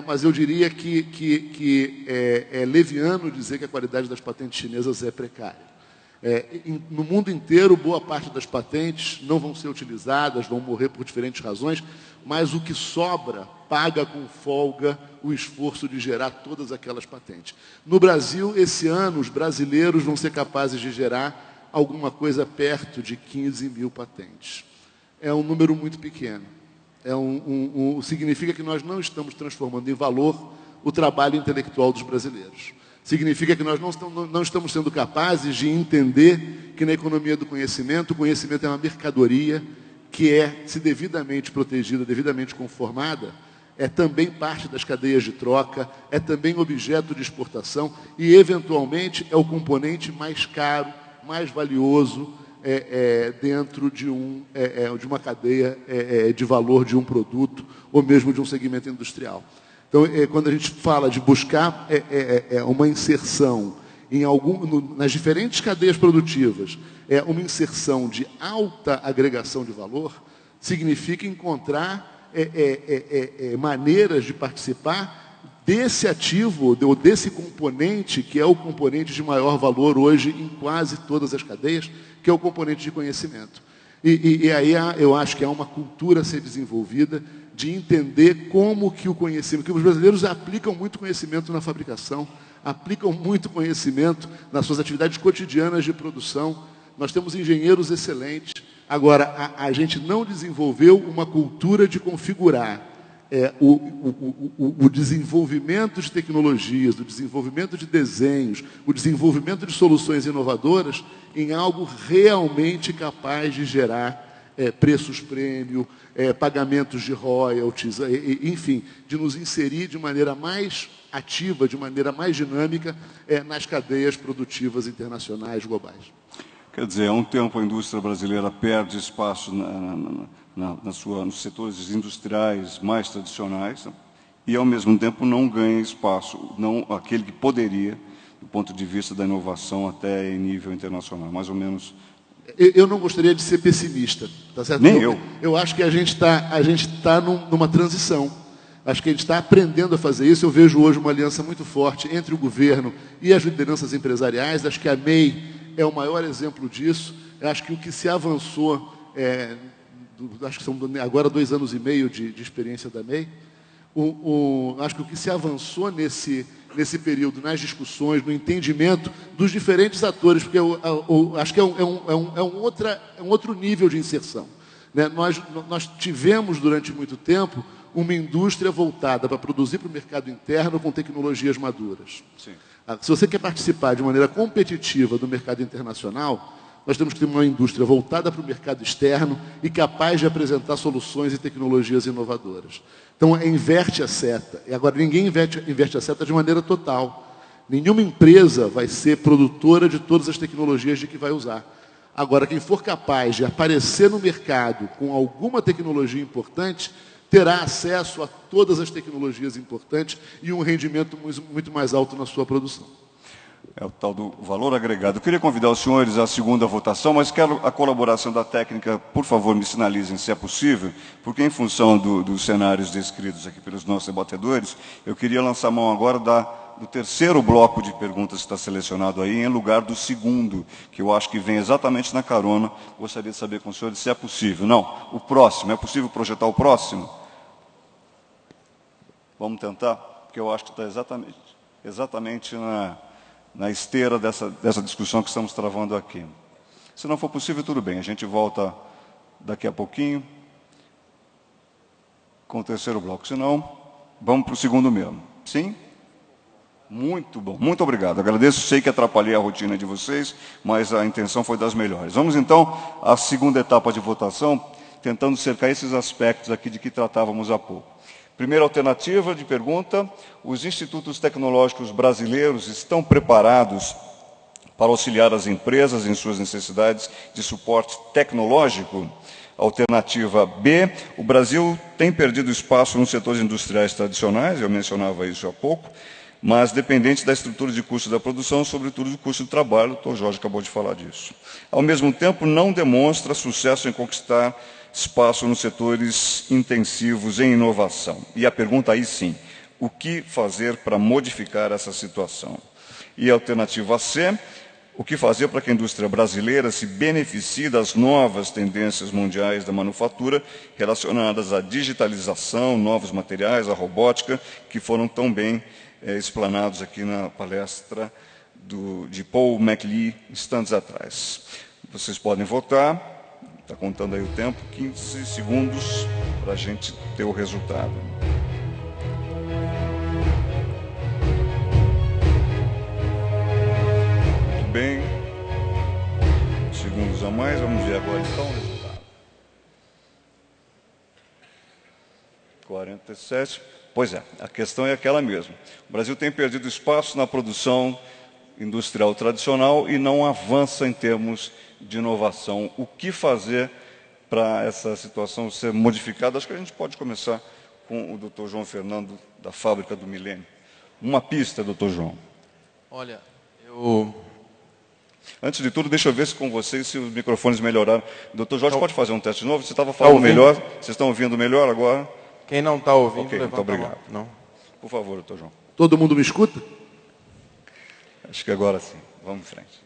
mas eu diria que é leviano dizer que a qualidade das patentes chinesas é precária. No mundo inteiro, boa parte das patentes não vão ser utilizadas, vão morrer por diferentes razões, mas o que sobra paga com folga o esforço de gerar todas aquelas patentes. No Brasil, esse ano, os brasileiros vão ser capazes de gerar alguma coisa perto de 15 mil patentes. É um número muito pequeno. Significa que nós não estamos transformando em valor o trabalho intelectual dos brasileiros. Significa que nós não estamos sendo capazes de entender que na economia do conhecimento, o conhecimento é uma mercadoria que se devidamente protegida, devidamente conformada, é também parte das cadeias de troca, é também objeto de exportação e, eventualmente, é o componente mais caro, mais valioso dentro de uma cadeia de valor de um produto ou mesmo de um segmento industrial. Então, quando a gente fala de buscar uma inserção nas diferentes cadeias produtivas, uma inserção de alta agregação de valor, significa encontrar maneiras de participar desse ativo, ou desse componente, que é o componente de maior valor hoje em quase todas as cadeias, que é o componente de conhecimento. E aí eu acho que há uma cultura a ser desenvolvida de entender como que o conhecimento, que os brasileiros aplicam muito conhecimento na fabricação, aplicam muito conhecimento nas suas atividades cotidianas de produção. Nós temos engenheiros excelentes. Agora, a gente não desenvolveu uma cultura de configurar o desenvolvimento de tecnologias, o desenvolvimento de desenhos, o desenvolvimento de soluções inovadoras em algo realmente capaz de gerar preços prêmio, pagamentos de royalties, enfim, de nos inserir de maneira mais ativa, de maneira mais dinâmica nas cadeias produtivas internacionais globais. Quer dizer, há um tempo a indústria brasileira perde espaço nos setores industriais mais tradicionais, né? E, ao mesmo tempo, não ganha espaço, aquele que poderia, do ponto de vista da inovação, até em nível internacional, mais ou menos. Eu não gostaria de ser pessimista, tá certo? Nem eu. Eu acho que a gente está numa transição. Acho que a gente está aprendendo a fazer isso. Eu vejo hoje uma aliança muito forte entre o governo e as lideranças empresariais. Acho que a MEI é o maior exemplo disso. Acho que o que se avançou, acho que são agora 2 anos e meio de experiência da MEI, acho que o que se avançou nesse período, nas discussões, no entendimento dos diferentes atores, porque acho que é um outro nível de inserção, né? Nós tivemos, durante muito tempo, uma indústria voltada para produzir para o mercado interno com tecnologias maduras. Sim. Se você quer participar de maneira competitiva do mercado internacional, nós temos que ter uma indústria voltada para o mercado externo e capaz de apresentar soluções e tecnologias inovadoras. Então, inverte a seta. E agora, ninguém inverte a seta de maneira total. Nenhuma empresa vai ser produtora de todas as tecnologias de que vai usar. Agora, quem for capaz de aparecer no mercado com alguma tecnologia importante, terá acesso a todas as tecnologias importantes e um rendimento muito mais alto na sua produção. É o tal do valor agregado. Eu queria convidar os senhores à segunda votação, mas quero a colaboração da técnica, por favor, me sinalizem se é possível, porque em função dos cenários descritos aqui pelos nossos debatedores, eu queria lançar a mão agora do terceiro bloco de perguntas que está selecionado aí, em lugar do segundo, que eu acho que vem exatamente na carona. Gostaria de saber com os senhores se é possível. Não, o próximo. É possível projetar o próximo? Vamos tentar? Porque eu acho que está exatamente na esteira dessa discussão que estamos travando aqui. Se não for possível, tudo bem. A gente volta daqui a pouquinho com o terceiro bloco. Se não, vamos para o segundo mesmo. Sim? Muito bom. Muito obrigado. Agradeço. Sei que atrapalhei a rotina de vocês, mas a intenção foi das melhores. Vamos, então, à segunda etapa de votação, tentando cercar esses aspectos aqui de que tratávamos há pouco. Primeira alternativa de pergunta: os institutos tecnológicos brasileiros estão preparados para auxiliar as empresas em suas necessidades de suporte tecnológico? Alternativa B: o Brasil tem perdido espaço nos setores industriais tradicionais, eu mencionava isso há pouco, mas dependente da estrutura de custo da produção, sobretudo do custo do trabalho, o Dr. Jorge acabou de falar disso. Ao mesmo tempo, não demonstra sucesso em conquistar espaço nos setores intensivos em inovação. E a pergunta aí sim, o que fazer para modificar essa situação? E a alternativa C: o que fazer para que a indústria brasileira se beneficie das novas tendências mundiais da manufatura relacionadas à digitalização, novos materiais, à robótica, que foram tão bem explanados aqui na palestra de Paul MacLeay, instantes atrás. Vocês podem votar. Está contando aí o tempo, 15 segundos para a gente ter o resultado. Muito bem. Segundos a mais, vamos ver agora então o resultado. 47. Pois é, a questão é aquela mesma. O Brasil tem perdido espaço na produção industrial tradicional e não avança em termos de inovação. O que fazer para essa situação ser modificada? Acho que a gente pode começar com o Dr. João Fernando, da Fábrica do Milênio. Uma pista, Dr. João. Olha, Antes de tudo, deixa eu ver se com vocês se os microfones melhoraram. Dr. Jorge, pode fazer um teste novo? Você estava falando melhor. Vocês estão ouvindo melhor agora? Quem não está ouvindo, ok, muito obrigado. Não. Por favor, Dr. João. Todo mundo me escuta? Acho que agora sim. Vamos em frente.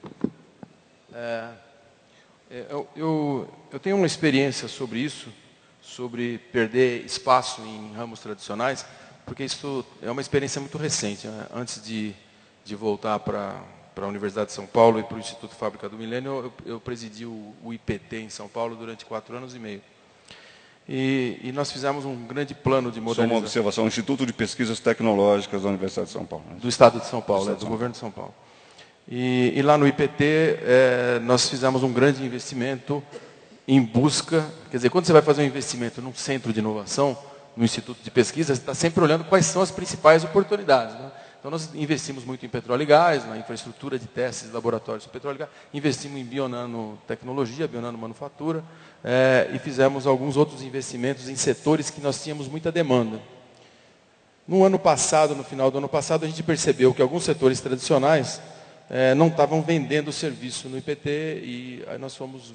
Eu tenho uma experiência sobre isso, sobre perder espaço em ramos tradicionais, porque isso é uma experiência muito recente. Né? Antes de voltar para a Universidade de São Paulo e para o Instituto Fábrica do Milênio, eu presidi o IPT em São Paulo durante 4 anos e meio. E nós fizemos um grande plano de modernização. Só uma observação: o Instituto de Pesquisas Tecnológicas da Universidade de São Paulo. Né? Do Estado de São Paulo, do Governo de São Paulo. E lá no IPT, nós fizemos um grande investimento em busca... Quer dizer, quando você vai fazer um investimento num centro de inovação, no Instituto de Pesquisa, você está sempre olhando quais são as principais oportunidades. Né? Então, nós investimos muito em petróleo e gás, na infraestrutura de testes de laboratórios de petróleo e gás, investimos em bionanotecnologia, bionanomanufatura, e fizemos alguns outros investimentos em setores que nós tínhamos muita demanda. No ano passado, no final do ano passado, a gente percebeu que alguns setores tradicionais não estavam vendendo serviço no IPT, e aí nós fomos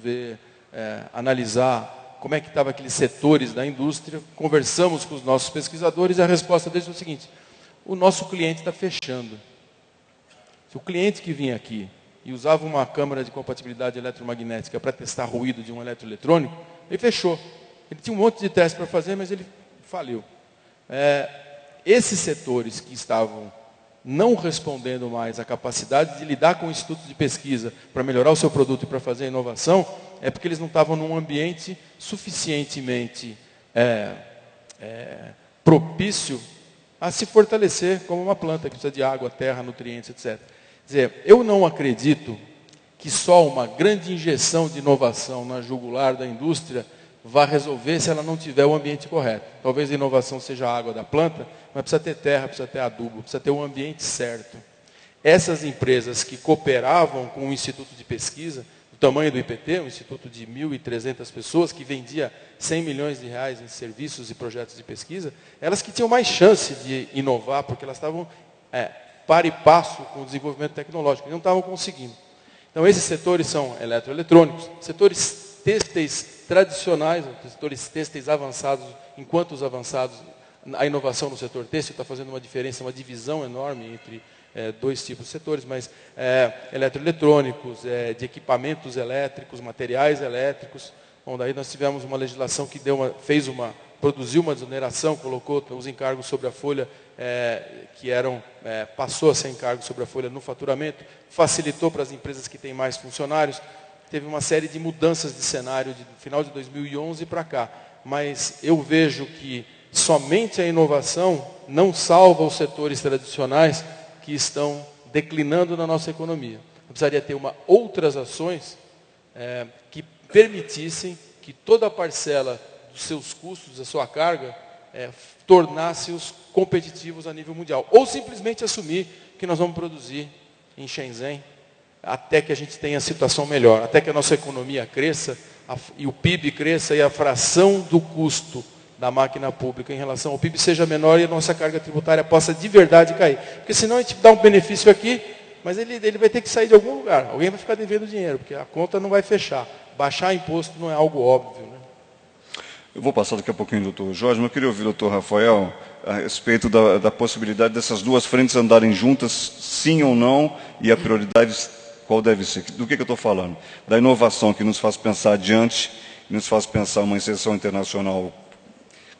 analisar como é que estavam aqueles setores da indústria, conversamos com os nossos pesquisadores e a resposta deles foi o seguinte: o nosso cliente está fechando. Se o cliente que vinha aqui e usava uma câmara de compatibilidade eletromagnética para testar ruído de um eletroeletrônico, ele fechou. Ele tinha um monte de testes para fazer, mas ele faliu. Esses setores que estavam não respondendo mais à capacidade de lidar com o instituto de pesquisa para melhorar o seu produto e para fazer inovação, é porque eles não estavam num ambiente suficientemente propício a se fortalecer como uma planta que precisa de água, terra, nutrientes, etc. Quer dizer, eu não acredito que só uma grande injeção de inovação na jugular da indústria vá resolver se ela não tiver o ambiente correto. Talvez a inovação seja a água da planta, mas precisa ter terra, precisa ter adubo, precisa ter o ambiente certo. Essas empresas que cooperavam com o Instituto de Pesquisa, do tamanho do IPT, um instituto de 1.300 pessoas, que vendia 100 milhões de reais em serviços e projetos de pesquisa, elas que tinham mais chance de inovar, porque elas estavam par e passo com o desenvolvimento tecnológico. Eles não estavam conseguindo. Então, esses setores são eletroeletrônicos, setores têxteis tradicionais, setores têxteis avançados, enquanto os avançados, a inovação no setor têxtil está fazendo uma diferença, uma divisão enorme entre dois tipos de setores, mas eletroeletrônicos, de equipamentos elétricos, materiais elétricos. Bom, daí nós tivemos uma legislação que produziu uma desoneração, colocou os encargos sobre a folha, passou a ser encargo sobre a folha no faturamento, facilitou para as empresas que têm mais funcionários. Teve uma série de mudanças de cenário do final de 2011 para cá. Mas eu vejo que somente a inovação não salva os setores tradicionais que estão declinando na nossa economia. Precisaria ter outras ações que permitissem que toda a parcela dos seus custos, da sua carga, tornasse-os competitivos a nível mundial. Ou simplesmente assumir que nós vamos produzir em Shenzhen até que a gente tenha a situação melhor, até que a nossa economia cresça e o PIB cresça e a fração do custo da máquina pública em relação ao PIB seja menor e a nossa carga tributária possa de verdade cair. Porque senão a gente dá um benefício aqui, mas ele vai ter que sair de algum lugar. Alguém vai ficar devendo dinheiro, porque a conta não vai fechar. Baixar imposto não é algo óbvio, né? Eu vou passar daqui a pouquinho do doutor Jorge, mas eu queria ouvir o doutor Rafael a respeito da possibilidade dessas duas frentes andarem juntas, sim ou não, e a prioridade qual deve ser. Do que eu estou falando? Da inovação que nos faz pensar adiante, nos faz pensar uma inserção internacional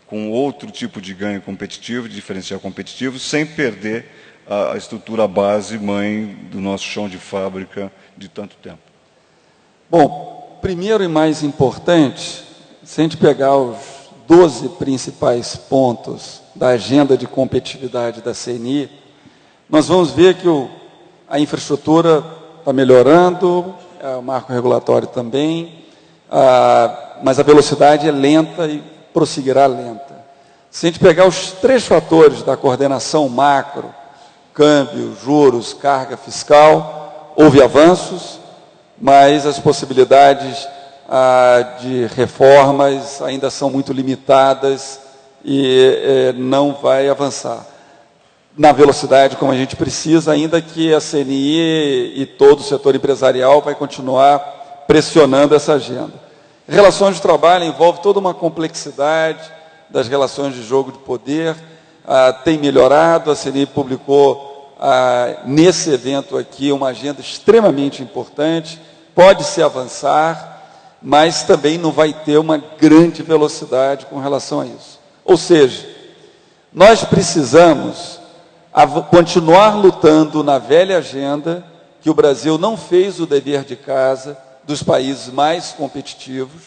com outro tipo de ganho competitivo, de diferencial competitivo, sem perder a estrutura base, mãe do nosso chão de fábrica de tanto tempo. Bom, primeiro e mais importante, se a gente pegar os 12 principais pontos da agenda de competitividade da CNI, nós vamos ver que a infraestrutura está melhorando, o marco regulatório também, mas a velocidade é lenta e prosseguirá lenta. Se a gente pegar os 3 fatores da coordenação macro, câmbio, juros, carga fiscal, houve avanços, mas as possibilidades de reformas ainda são muito limitadas e não vai avançar na velocidade como a gente precisa, ainda que a CNI e todo o setor empresarial vai continuar pressionando essa agenda. Relações de trabalho envolve toda uma complexidade das relações de jogo de poder, tem melhorado, a CNI publicou nesse evento aqui uma agenda extremamente importante, pode-se avançar, mas também não vai ter uma grande velocidade com relação a isso. Ou seja, nós precisamos continuar lutando na velha agenda, que o Brasil não fez o dever de casa dos países mais competitivos,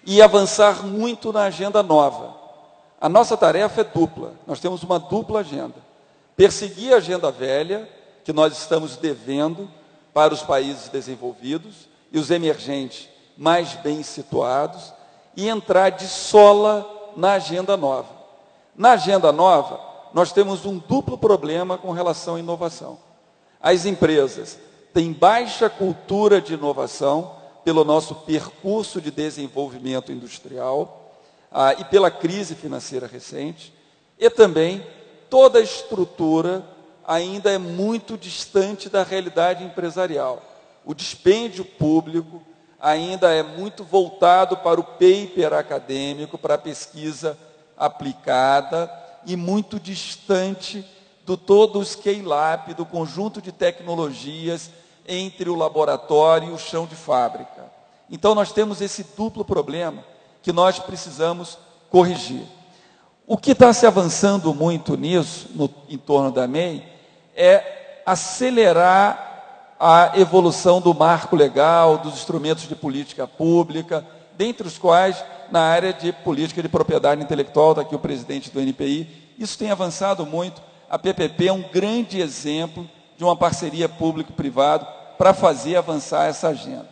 e avançar muito na agenda nova. A nossa tarefa é dupla, nós temos uma dupla agenda. Perseguir a agenda velha, que nós estamos devendo para os países desenvolvidos e os emergentes mais bem situados, e entrar de sola na agenda nova. Na agenda nova, nós temos um duplo problema com relação à inovação. As empresas têm baixa cultura de inovação pelo nosso percurso de desenvolvimento industrial e pela crise financeira recente, e também toda a estrutura ainda é muito distante da realidade empresarial. O dispêndio público ainda é muito voltado para o paper acadêmico, para a pesquisa aplicada, e muito distante do todo o scale-up, do conjunto de tecnologias entre o laboratório e o chão de fábrica. Então, nós temos esse duplo problema que nós precisamos corrigir. O que está se avançando muito nisso, em torno da MEI, é acelerar a evolução do marco legal, dos instrumentos de política pública, dentre os quais, na área de política de propriedade intelectual, está aqui o presidente do NPI, isso tem avançado muito. A PPP é um grande exemplo de uma parceria público-privado para fazer avançar essa agenda.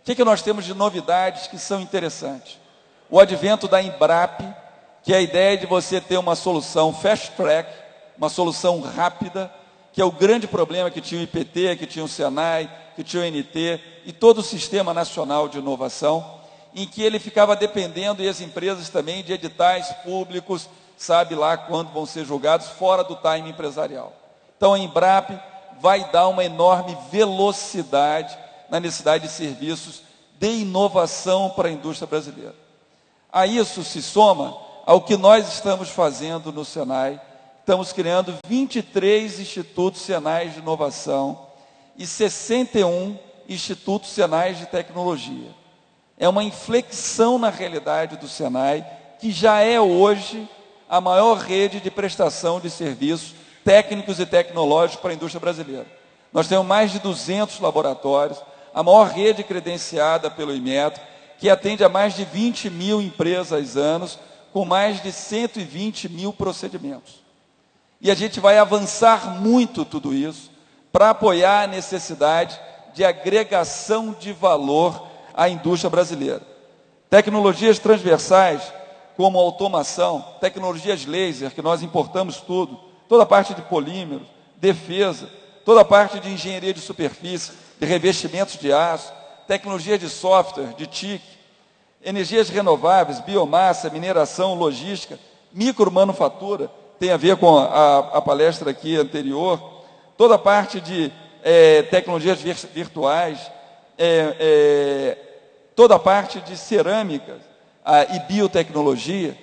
O que nós temos de novidades que são interessantes? O advento da Embrap, que é a ideia de você ter uma solução fast track, uma solução rápida, que é o grande problema que tinha o IPT, que tinha o Senai, que tinha o NT e todo o Sistema Nacional de Inovação, em que ele ficava dependendo, e as empresas também, de editais públicos, sabe lá quando vão ser julgados, fora do time empresarial. Então, a Embrapa vai dar uma enorme velocidade na necessidade de serviços de inovação para a indústria brasileira. A isso se soma ao que nós estamos fazendo no Senai. Estamos criando 23 institutos senais de inovação e 61 institutos senais de tecnologia. É uma inflexão na realidade do Senai, que já é hoje a maior rede de prestação de serviços técnicos e tecnológicos para a indústria brasileira. Nós temos mais de 200 laboratórios, a maior rede credenciada pelo Inmetro, que atende a mais de 20 mil empresas anos, com mais de 120 mil procedimentos. E a gente vai avançar muito tudo isso para apoiar a necessidade de agregação de valor à indústria brasileira. Tecnologias transversais, como automação, tecnologias laser, que nós importamos tudo, toda a parte de polímeros, defesa, toda a parte de engenharia de superfície, de revestimentos de aço, tecnologia de software, de TIC, energias renováveis, biomassa, mineração, logística, micromanufatura, tem a ver com a palestra aqui anterior, toda a parte de tecnologias virtuais, toda a parte de cerâmica e biotecnologia,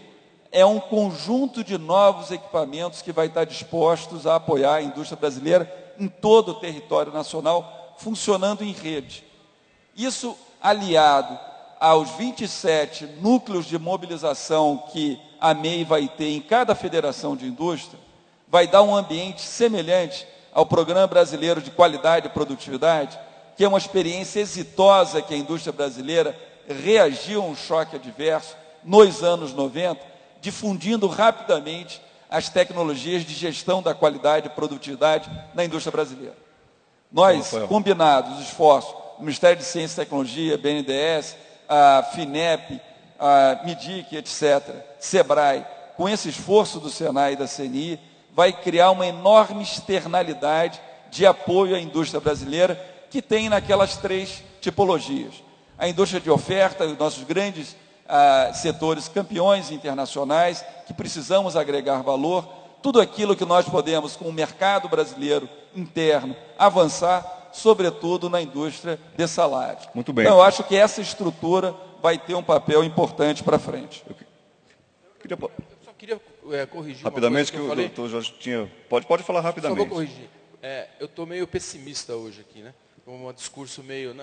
é um conjunto de novos equipamentos que vai estar dispostos a apoiar a indústria brasileira em todo o território nacional, funcionando em rede. Isso aliado aos 27 núcleos de mobilização que a MEI vai ter em cada federação de indústria, vai dar um ambiente semelhante ao Programa Brasileiro de Qualidade e Produtividade, que é uma experiência exitosa que a indústria brasileira reagiu a um choque adverso nos anos 90, difundindo rapidamente as tecnologias de gestão da qualidade e produtividade na indústria brasileira. Nós, combinados os esforços do Ministério de Ciência e Tecnologia, BNDES, a FINEP, a MIDIC, etc., SEBRAE, com esse esforço do Senai e da CNI, vai criar uma enorme externalidade de apoio à indústria brasileira que tem naquelas 3 tipologias. A indústria de oferta, os nossos grandes setores campeões internacionais, que precisamos agregar valor, tudo aquilo que nós podemos, com o mercado brasileiro interno, avançar, sobretudo na indústria de salários. Muito bem. Então, eu acho que essa estrutura vai ter um papel importante para frente. Eu só queria corrigir rapidamente, uma coisa que eu falei. O doutor Jorge tinha... Pode falar rapidamente. Só vou corrigir. Eu estou meio pessimista hoje aqui, né? Um discurso meio...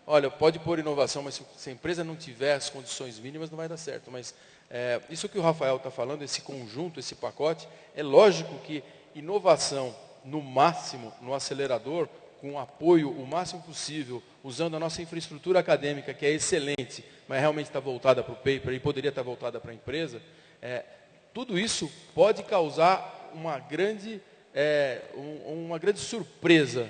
olha, pode pôr inovação, mas se a empresa não tiver as condições mínimas, não vai dar certo. Mas isso que o Rafael está falando, esse conjunto, esse pacote, é lógico que inovação, no máximo, no acelerador, com apoio o máximo possível, usando a nossa infraestrutura acadêmica, que é excelente, mas realmente está voltada para o paper e poderia estar voltada para a empresa, tudo isso pode causar uma grande surpresa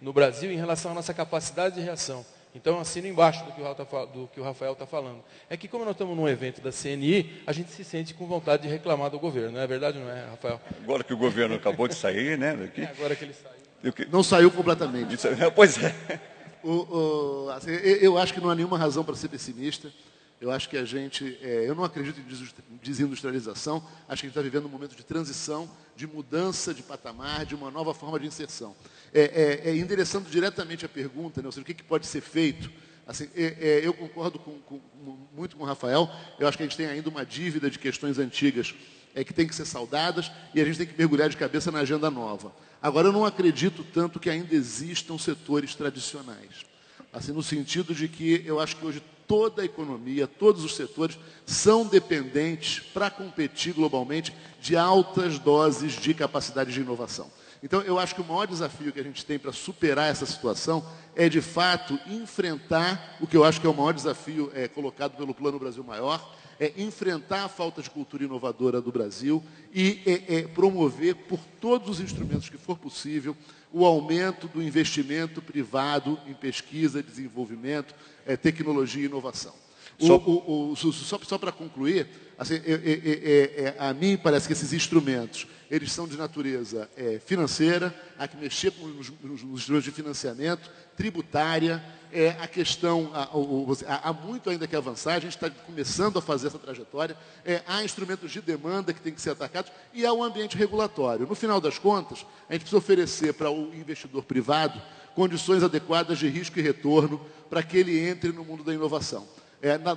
no Brasil em relação à nossa capacidade de reação. Então, assino embaixo do que o Rafael está falando. É que, como nós estamos num evento da CNI, a gente se sente com vontade de reclamar do governo. Não é verdade, não é, Rafael? Agora que o governo acabou de sair, né? Daqui. Agora que ele saiu. Não saiu completamente. Pois é. Assim, eu acho que não há nenhuma razão para ser pessimista. Eu acho que a gente... eu não acredito em desindustrialização. Acho que a gente está vivendo um momento de transição, de mudança de patamar, de uma nova forma de inserção. Endereçando diretamente a pergunta, né, ou seja, o que pode ser feito? Assim, eu concordo muito com o Rafael. Eu acho que a gente tem ainda uma dívida de questões antigas que tem que ser saudadas e a gente tem que mergulhar de cabeça na agenda nova. Agora, eu não acredito tanto que ainda existam setores tradicionais. Assim, no sentido de que eu acho que hoje toda a economia, todos os setores são dependentes, para competir globalmente, de altas doses de capacidade de inovação. Então, eu acho que o maior desafio que a gente tem para superar essa situação é, de fato, enfrentar o que eu acho que é o maior desafio colocado pelo Plano Brasil Maior, enfrentar a falta de cultura inovadora do Brasil e promover, por todos os instrumentos que for possível, o aumento do investimento privado em pesquisa, desenvolvimento, tecnologia e inovação. Só para concluir, assim, a mim parece que esses instrumentos, eles são de natureza financeira, há que mexer com os instrumentos de financiamento, tributária, a questão, há muito ainda que avançar, a gente está começando a fazer essa trajetória, há instrumentos de demanda que têm que ser atacados e há um ambiente regulatório. No final das contas, a gente precisa oferecer para o investidor privado condições adequadas de risco e retorno para que ele entre no mundo da inovação.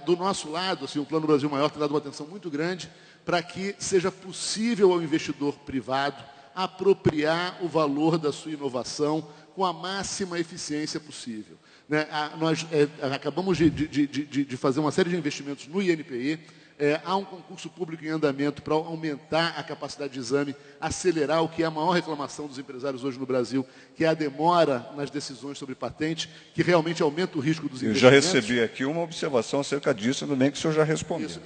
Do nosso lado, assim, o Plano Brasil Maior tem dado uma atenção muito grande para que seja possível ao investidor privado apropriar o valor da sua inovação com a máxima eficiência possível. Nós acabamos de fazer uma série de investimentos no INPI, há um concurso público em andamento para aumentar a capacidade de exame, acelerar o que é a maior reclamação dos empresários hoje no Brasil, que é a demora nas decisões sobre patente, que realmente aumenta o risco dos investimentos. Eu já recebi aqui uma observação acerca disso, tudo bem que o senhor já respondeu. Isso.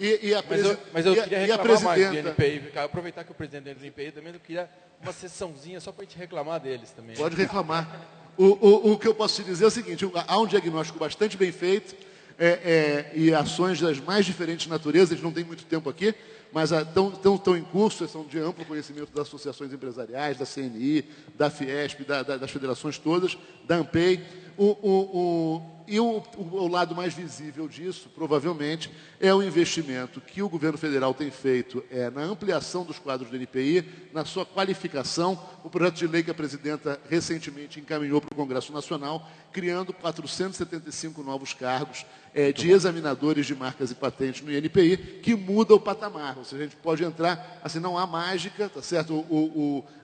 Mas eu queria reclamar mais do INPI, aproveitar que o presidente do INPI também, eu queria uma sessãozinha só para a gente reclamar deles também. Pode reclamar. O que eu posso te dizer é o seguinte, há um diagnóstico bastante bem feito, e ações das mais diferentes naturezas, a gente não tem muito tempo aqui, mas estão em curso, são de amplo conhecimento das associações empresariais, da CNI, da Fiesp, das federações todas, da ANPEI. E o lado mais visível disso, provavelmente, é o investimento que o governo federal tem feito na ampliação dos quadros do NPI, na sua qualificação, o projeto de lei que a presidenta recentemente encaminhou para o Congresso Nacional, criando 475 novos cargos de examinadores de marcas e patentes no INPI, que muda o patamar. Ou seja, a gente pode entrar, assim, não há mágica, tá certo?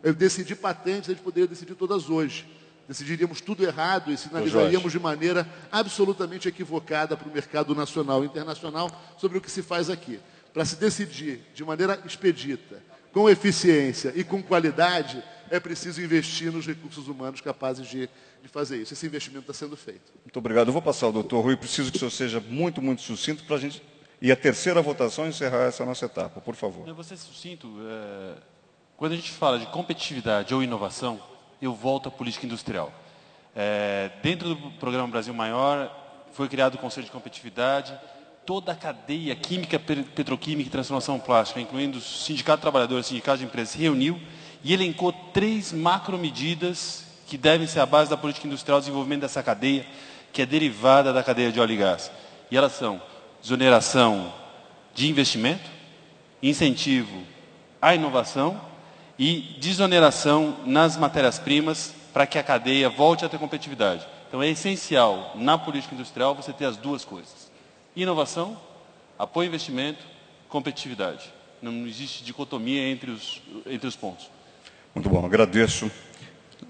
Eu decidir patentes, a gente poderia decidir todas hoje. Decidiríamos tudo errado e sinalizaríamos de maneira absolutamente equivocada para o mercado nacional e internacional sobre o que se faz aqui. Para se decidir de maneira expedita, com eficiência e com qualidade, é preciso investir nos recursos humanos capazes de fazer isso. Esse investimento está sendo feito. Muito obrigado. Eu vou passar ao doutor Rui. Preciso que o senhor seja muito, muito sucinto para a gente ir à terceira votação e encerrar essa nossa etapa. Por favor. Eu vou ser sucinto. Quando a gente fala de competitividade ou inovação, eu volto à política industrial. Dentro do Programa Brasil Maior, foi criado o Conselho de Competitividade, toda a cadeia química, petroquímica e transformação plástica, incluindo o Sindicato de Trabalhadores, o Sindicato de Empresas, se reuniu e elencou 3 macromedidas que devem ser a base da política industrial de desenvolvimento dessa cadeia, que é derivada da cadeia de óleo e gás. E elas são desoneração de investimento, incentivo à inovação e desoneração nas matérias-primas para que a cadeia volte a ter competitividade. Então é essencial na política industrial você ter as duas coisas. Inovação, apoio ao investimento, competitividade. Não existe dicotomia entre os pontos. Muito bom, agradeço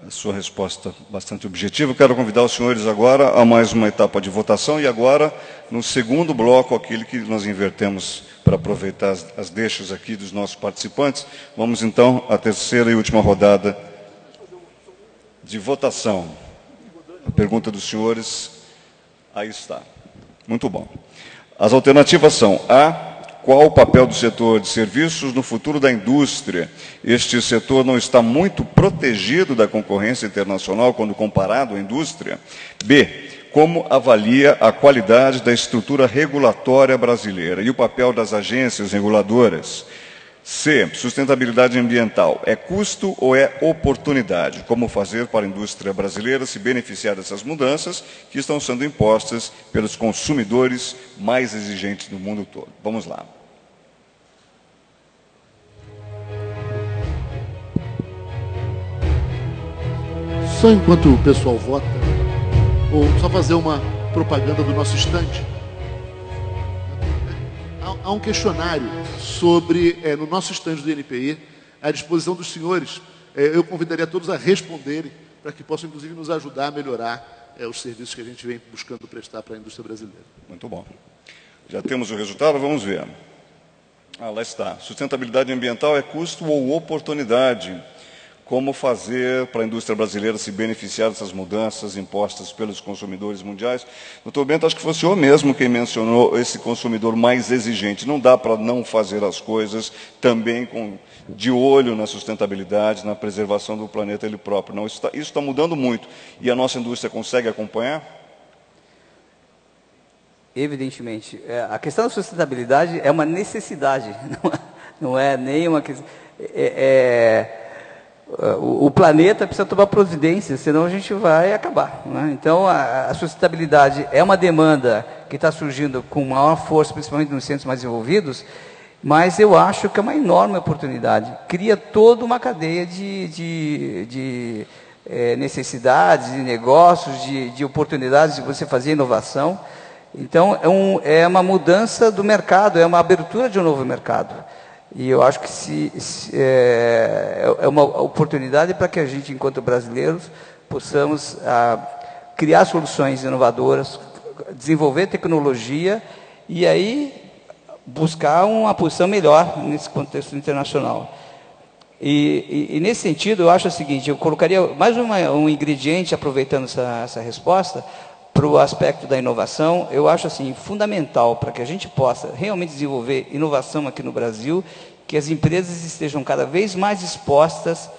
a sua resposta bastante objetiva. Quero convidar os senhores agora a mais uma etapa de votação e agora, no segundo bloco, aquele que nós invertemos para aproveitar as deixas aqui dos nossos participantes. Vamos então à terceira e última rodada de votação. A pergunta dos senhores, aí está. Muito bom. As alternativas são A. Qual o papel do setor de serviços no futuro da indústria? Este setor não está muito protegido da concorrência internacional quando comparado à indústria? B. Como avalia a qualidade da estrutura regulatória brasileira e o papel das agências reguladoras? C. Sustentabilidade ambiental. É custo ou é oportunidade? Como fazer para a indústria brasileira se beneficiar dessas mudanças que estão sendo impostas pelos consumidores mais exigentes do mundo todo? Vamos lá. Só enquanto o pessoal vota, ou só fazer uma propaganda do nosso estande. Há um questionário sobre, no nosso estande do INPI, à disposição dos senhores. Eu convidaria todos a responderem, para que possam, inclusive, nos ajudar a melhorar os serviços que a gente vem buscando prestar para a indústria brasileira. Muito bom. Já temos o resultado, vamos ver. Lá está. Sustentabilidade ambiental é custo ou oportunidade? Como fazer para a indústria brasileira se beneficiar dessas mudanças impostas pelos consumidores mundiais? Doutor Bento, acho que foi o senhor mesmo quem mencionou esse consumidor mais exigente. Não dá para não fazer as coisas também de olho na sustentabilidade, na preservação do planeta ele próprio. Não, isso está mudando muito. E a nossa indústria consegue acompanhar? Evidentemente. A questão da sustentabilidade é uma necessidade, não é nem uma questão... O planeta precisa tomar providências, senão a gente vai acabar, né? Então, a sustentabilidade é uma demanda que está surgindo com maior força, principalmente nos centros mais desenvolvidos, mas eu acho que é uma enorme oportunidade. Cria toda uma cadeia de necessidades, de negócios, de oportunidades de você fazer inovação. Então, é uma mudança do mercado, é uma abertura de um novo mercado. E eu acho que é uma oportunidade para que a gente, enquanto brasileiros, possamos criar soluções inovadoras, desenvolver tecnologia e aí buscar uma posição melhor nesse contexto internacional. E nesse sentido, eu acho o seguinte, eu colocaria mais um ingrediente, aproveitando essa resposta, para o aspecto da inovação. Eu acho assim, fundamental para que a gente possa realmente desenvolver inovação aqui no Brasil, que as empresas estejam cada vez mais expostas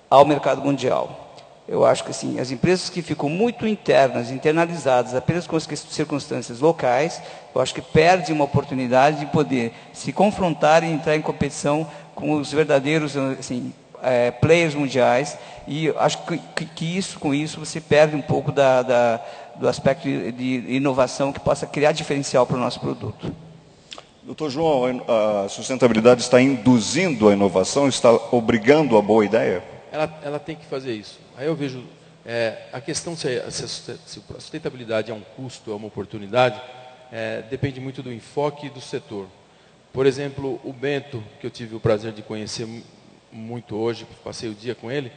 ao mercado mundial. Eu acho que assim, as empresas que ficam muito internalizadas apenas com as circunstâncias locais, eu acho que perdem uma oportunidade de poder se confrontar e entrar em competição com os verdadeiros assim, players mundiais, e acho que com isso você perde um pouco do aspecto de inovação que possa criar diferencial para o nosso produto. Doutor João, a sustentabilidade está induzindo a inovação, está obrigando a boa ideia? Ela tem que fazer isso. Aí eu vejo a questão se a sustentabilidade é um custo, é uma oportunidade, depende muito do enfoque do setor. Por exemplo, o Bento, que eu tive o prazer de conhecer muito hoje, passei o dia com ele,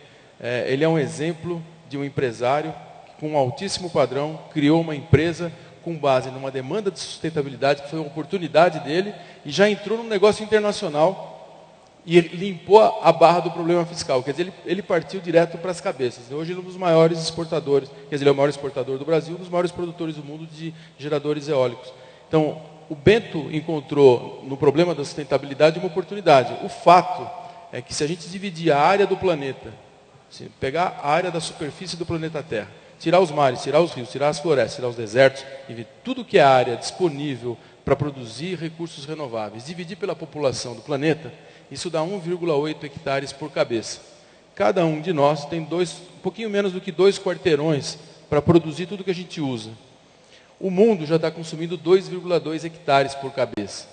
ele é um exemplo de um empresário que, com um altíssimo padrão, criou uma empresa com base numa demanda de sustentabilidade, que foi uma oportunidade dele, e já entrou num negócio internacional e ele limpou a barra do problema fiscal. Quer dizer, ele partiu direto para as cabeças. Hoje ele é um dos maiores exportadores, quer dizer, ele é o maior exportador do Brasil, um dos maiores produtores do mundo de geradores eólicos. Então, o Bento encontrou no problema da sustentabilidade uma oportunidade. O fato é que se a gente dividir a área do planeta, se pegar a área da superfície do planeta Terra, tirar os mares, tirar os rios, tirar as florestas, tirar os desertos, e ver tudo que é área disponível para produzir recursos renováveis, dividir pela população do planeta, isso dá 1,8 hectares por cabeça. Cada um de nós tem um pouquinho menos do que 2 quarteirões para produzir tudo que a gente usa. O mundo já está consumindo 2,2 hectares por cabeça.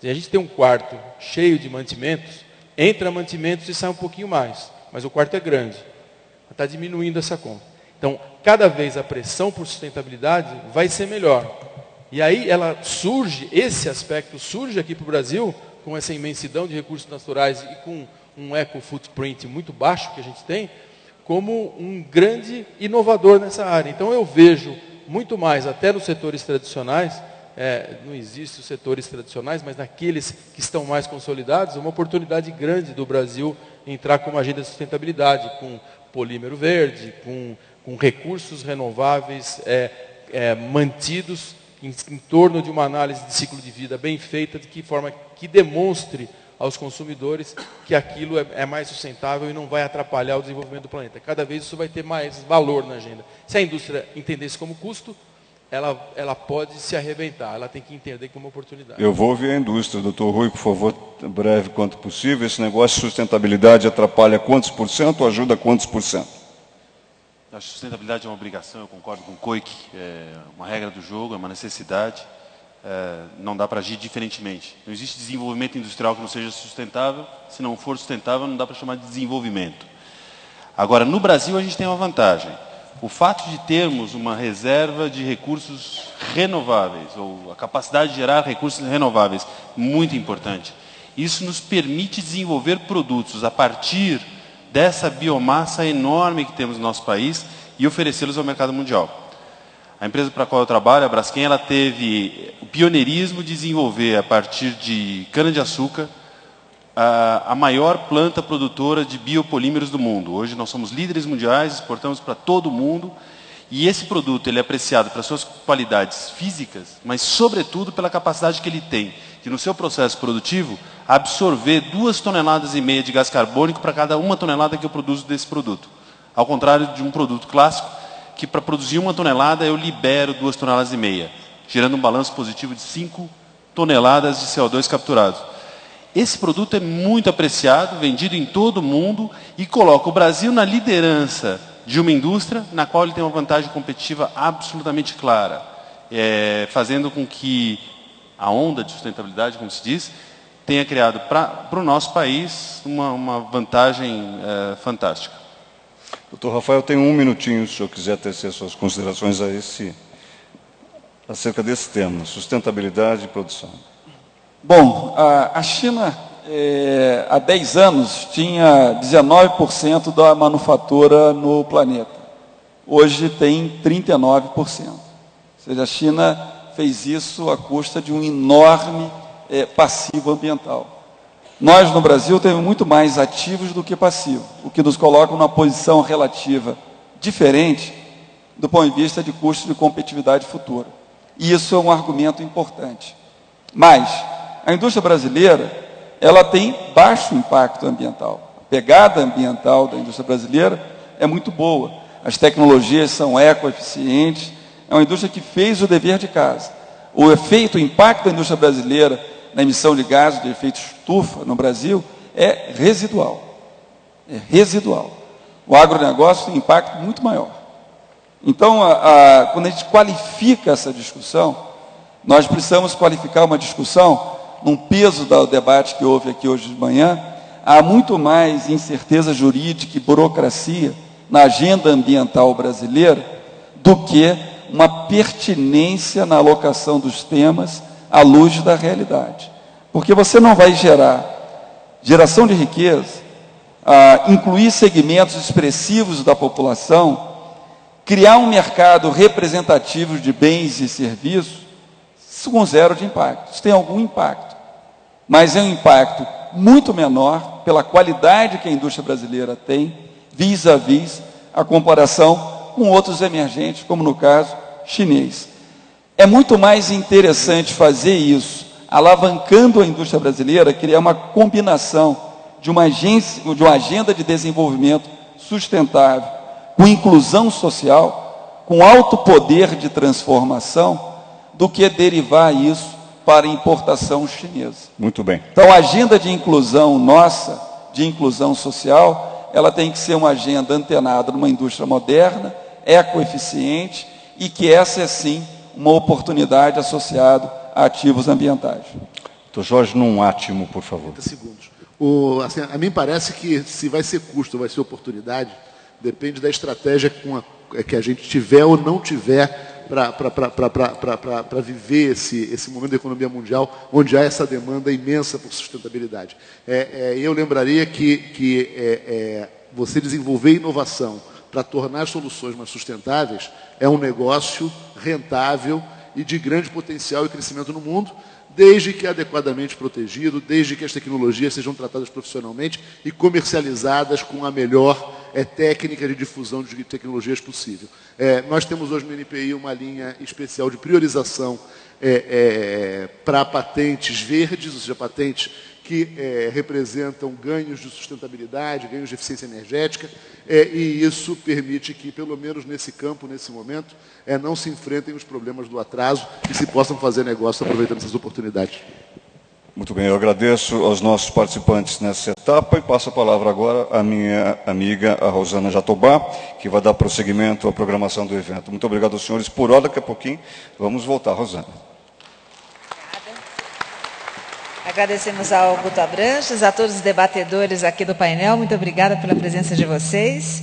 Se a gente tem um quarto cheio de mantimentos, entra mantimentos e sai um pouquinho mais, mas o quarto é grande. Está diminuindo essa conta. Então, cada vez a pressão por sustentabilidade vai ser melhor. E aí esse aspecto surge aqui para o Brasil, com essa imensidão de recursos naturais e com um eco-footprint muito baixo que a gente tem, como um grande inovador nessa área. Então, eu vejo muito mais, até nos setores tradicionais, não existem os setores tradicionais, mas naqueles que estão mais consolidados, uma oportunidade grande do Brasil entrar com uma agenda de sustentabilidade, com polímero verde, com recursos renováveis mantidos em torno de uma análise de ciclo de vida bem feita, de que forma que demonstre aos consumidores que aquilo é mais sustentável e não vai atrapalhar o desenvolvimento do planeta. Cada vez isso vai ter mais valor na agenda. Se a indústria entender isso como custo, ela pode se arrebentar, ela tem que entender como oportunidade. Eu vou ouvir a indústria. Doutor Rui, por favor, breve quanto possível. Esse negócio de sustentabilidade atrapalha quantos por cento ou ajuda quantos por cento? A sustentabilidade é uma obrigação, eu concordo com o Koik, é uma regra do jogo, é uma necessidade, não dá para agir diferentemente. Não existe desenvolvimento industrial que não seja sustentável, se não for sustentável não dá para chamar de desenvolvimento. Agora, no Brasil a gente tem uma vantagem. O fato de termos uma reserva de recursos renováveis, ou a capacidade de gerar recursos renováveis, muito importante. Isso nos permite desenvolver produtos a partir dessa biomassa enorme que temos no nosso país e oferecê-los ao mercado mundial. A empresa para a qual eu trabalho, a Braskem, ela teve o pioneirismo de desenvolver, a partir de cana-de-açúcar, a maior planta produtora de biopolímeros do mundo. Hoje nós somos líderes mundiais, exportamos para todo o mundo, e esse produto ele é apreciado pelas suas qualidades físicas, mas sobretudo pela capacidade que ele tem de, no seu processo produtivo, absorver 2,5 toneladas de gás carbônico para cada 1 tonelada que eu produzo desse produto. Ao contrário de um produto clássico, que para produzir 1 tonelada eu libero 2,5 toneladas. gerando um balanço positivo de 5 toneladas de CO2 capturados. Esse produto é muito apreciado, vendido em todo o mundo e coloca o Brasil na liderança de uma indústria na qual ele tem uma vantagem competitiva absolutamente clara, fazendo com que a onda de sustentabilidade, como se diz, tenha criado para o nosso país uma vantagem fantástica. Doutor Rafael, tem um minutinho, se o senhor quiser tecer suas considerações acerca desse tema, sustentabilidade e produção. Bom, a China, há 10 anos, tinha 19% da manufatura no planeta. Hoje tem 39%. Ou seja, a China fez isso à custa de um enorme passivo ambiental. Nós, no Brasil, temos muito mais ativos do que passivos, o que nos coloca numa posição relativa diferente do ponto de vista de custo de competitividade futura. E isso é um argumento importante. Mas a indústria brasileira, ela tem baixo impacto ambiental. A pegada ambiental da indústria brasileira é muito boa. As tecnologias são ecoeficientes. É uma indústria que fez o dever de casa. O impacto da indústria brasileira na emissão de gases de efeito estufa no Brasil é residual. É residual. O agronegócio tem impacto muito maior. Então, quando a gente qualifica essa discussão, nós precisamos qualificar uma discussão num peso do debate que houve aqui hoje de manhã. Há muito mais incerteza jurídica e burocracia na agenda ambiental brasileira do que uma pertinência na alocação dos temas à luz da realidade. Porque você não vai geração de riqueza, incluir segmentos expressivos da população, criar um mercado representativo de bens e serviços, com zero de impacto. Isso tem algum impacto, mas é um impacto muito menor pela qualidade que a indústria brasileira tem, vis-à-vis a comparação com outros emergentes, como no caso chinês. É muito mais interessante fazer isso, alavancando a indústria brasileira, criar uma combinação de uma agenda de desenvolvimento sustentável, com inclusão social, com alto poder de transformação, do que derivar isso para importação chinesa. Muito bem. Então, a agenda de inclusão nossa, de inclusão social, ela tem que ser uma agenda antenada numa indústria moderna, ecoeficiente, e que essa é, sim, uma oportunidade associada a ativos ambientais. Doutor Jorge, num átimo, por favor. 30 segundos. A mim parece que se vai ser custo ou vai ser oportunidade, depende da estratégia que a gente tiver ou não tiver para viver esse momento da economia mundial, onde há essa demanda imensa por sustentabilidade. Eu lembraria que você desenvolver inovação para tornar as soluções mais sustentáveis é um negócio rentável e de grande potencial e crescimento no mundo, desde que adequadamente protegido, desde que as tecnologias sejam tratadas profissionalmente e comercializadas com a melhor técnica de difusão de tecnologias possível. Nós temos hoje no INPI uma linha especial de priorização para patentes verdes, ou seja, patentes que representam ganhos de sustentabilidade, ganhos de eficiência energética, e isso permite que, pelo menos nesse campo, nesse momento, não se enfrentem os problemas do atraso e se possam fazer negócio aproveitando essas oportunidades. Muito bem, eu agradeço aos nossos participantes nessa etapa e passo a palavra agora à minha amiga, a Rosana Jatobá, que vai dar prosseguimento à programação do evento. Muito obrigado aos senhores. Por hora, daqui a pouquinho, vamos voltar. Rosana. Agradecemos ao Guto Abranches, a todos os debatedores aqui do painel. Muito obrigada pela presença de vocês.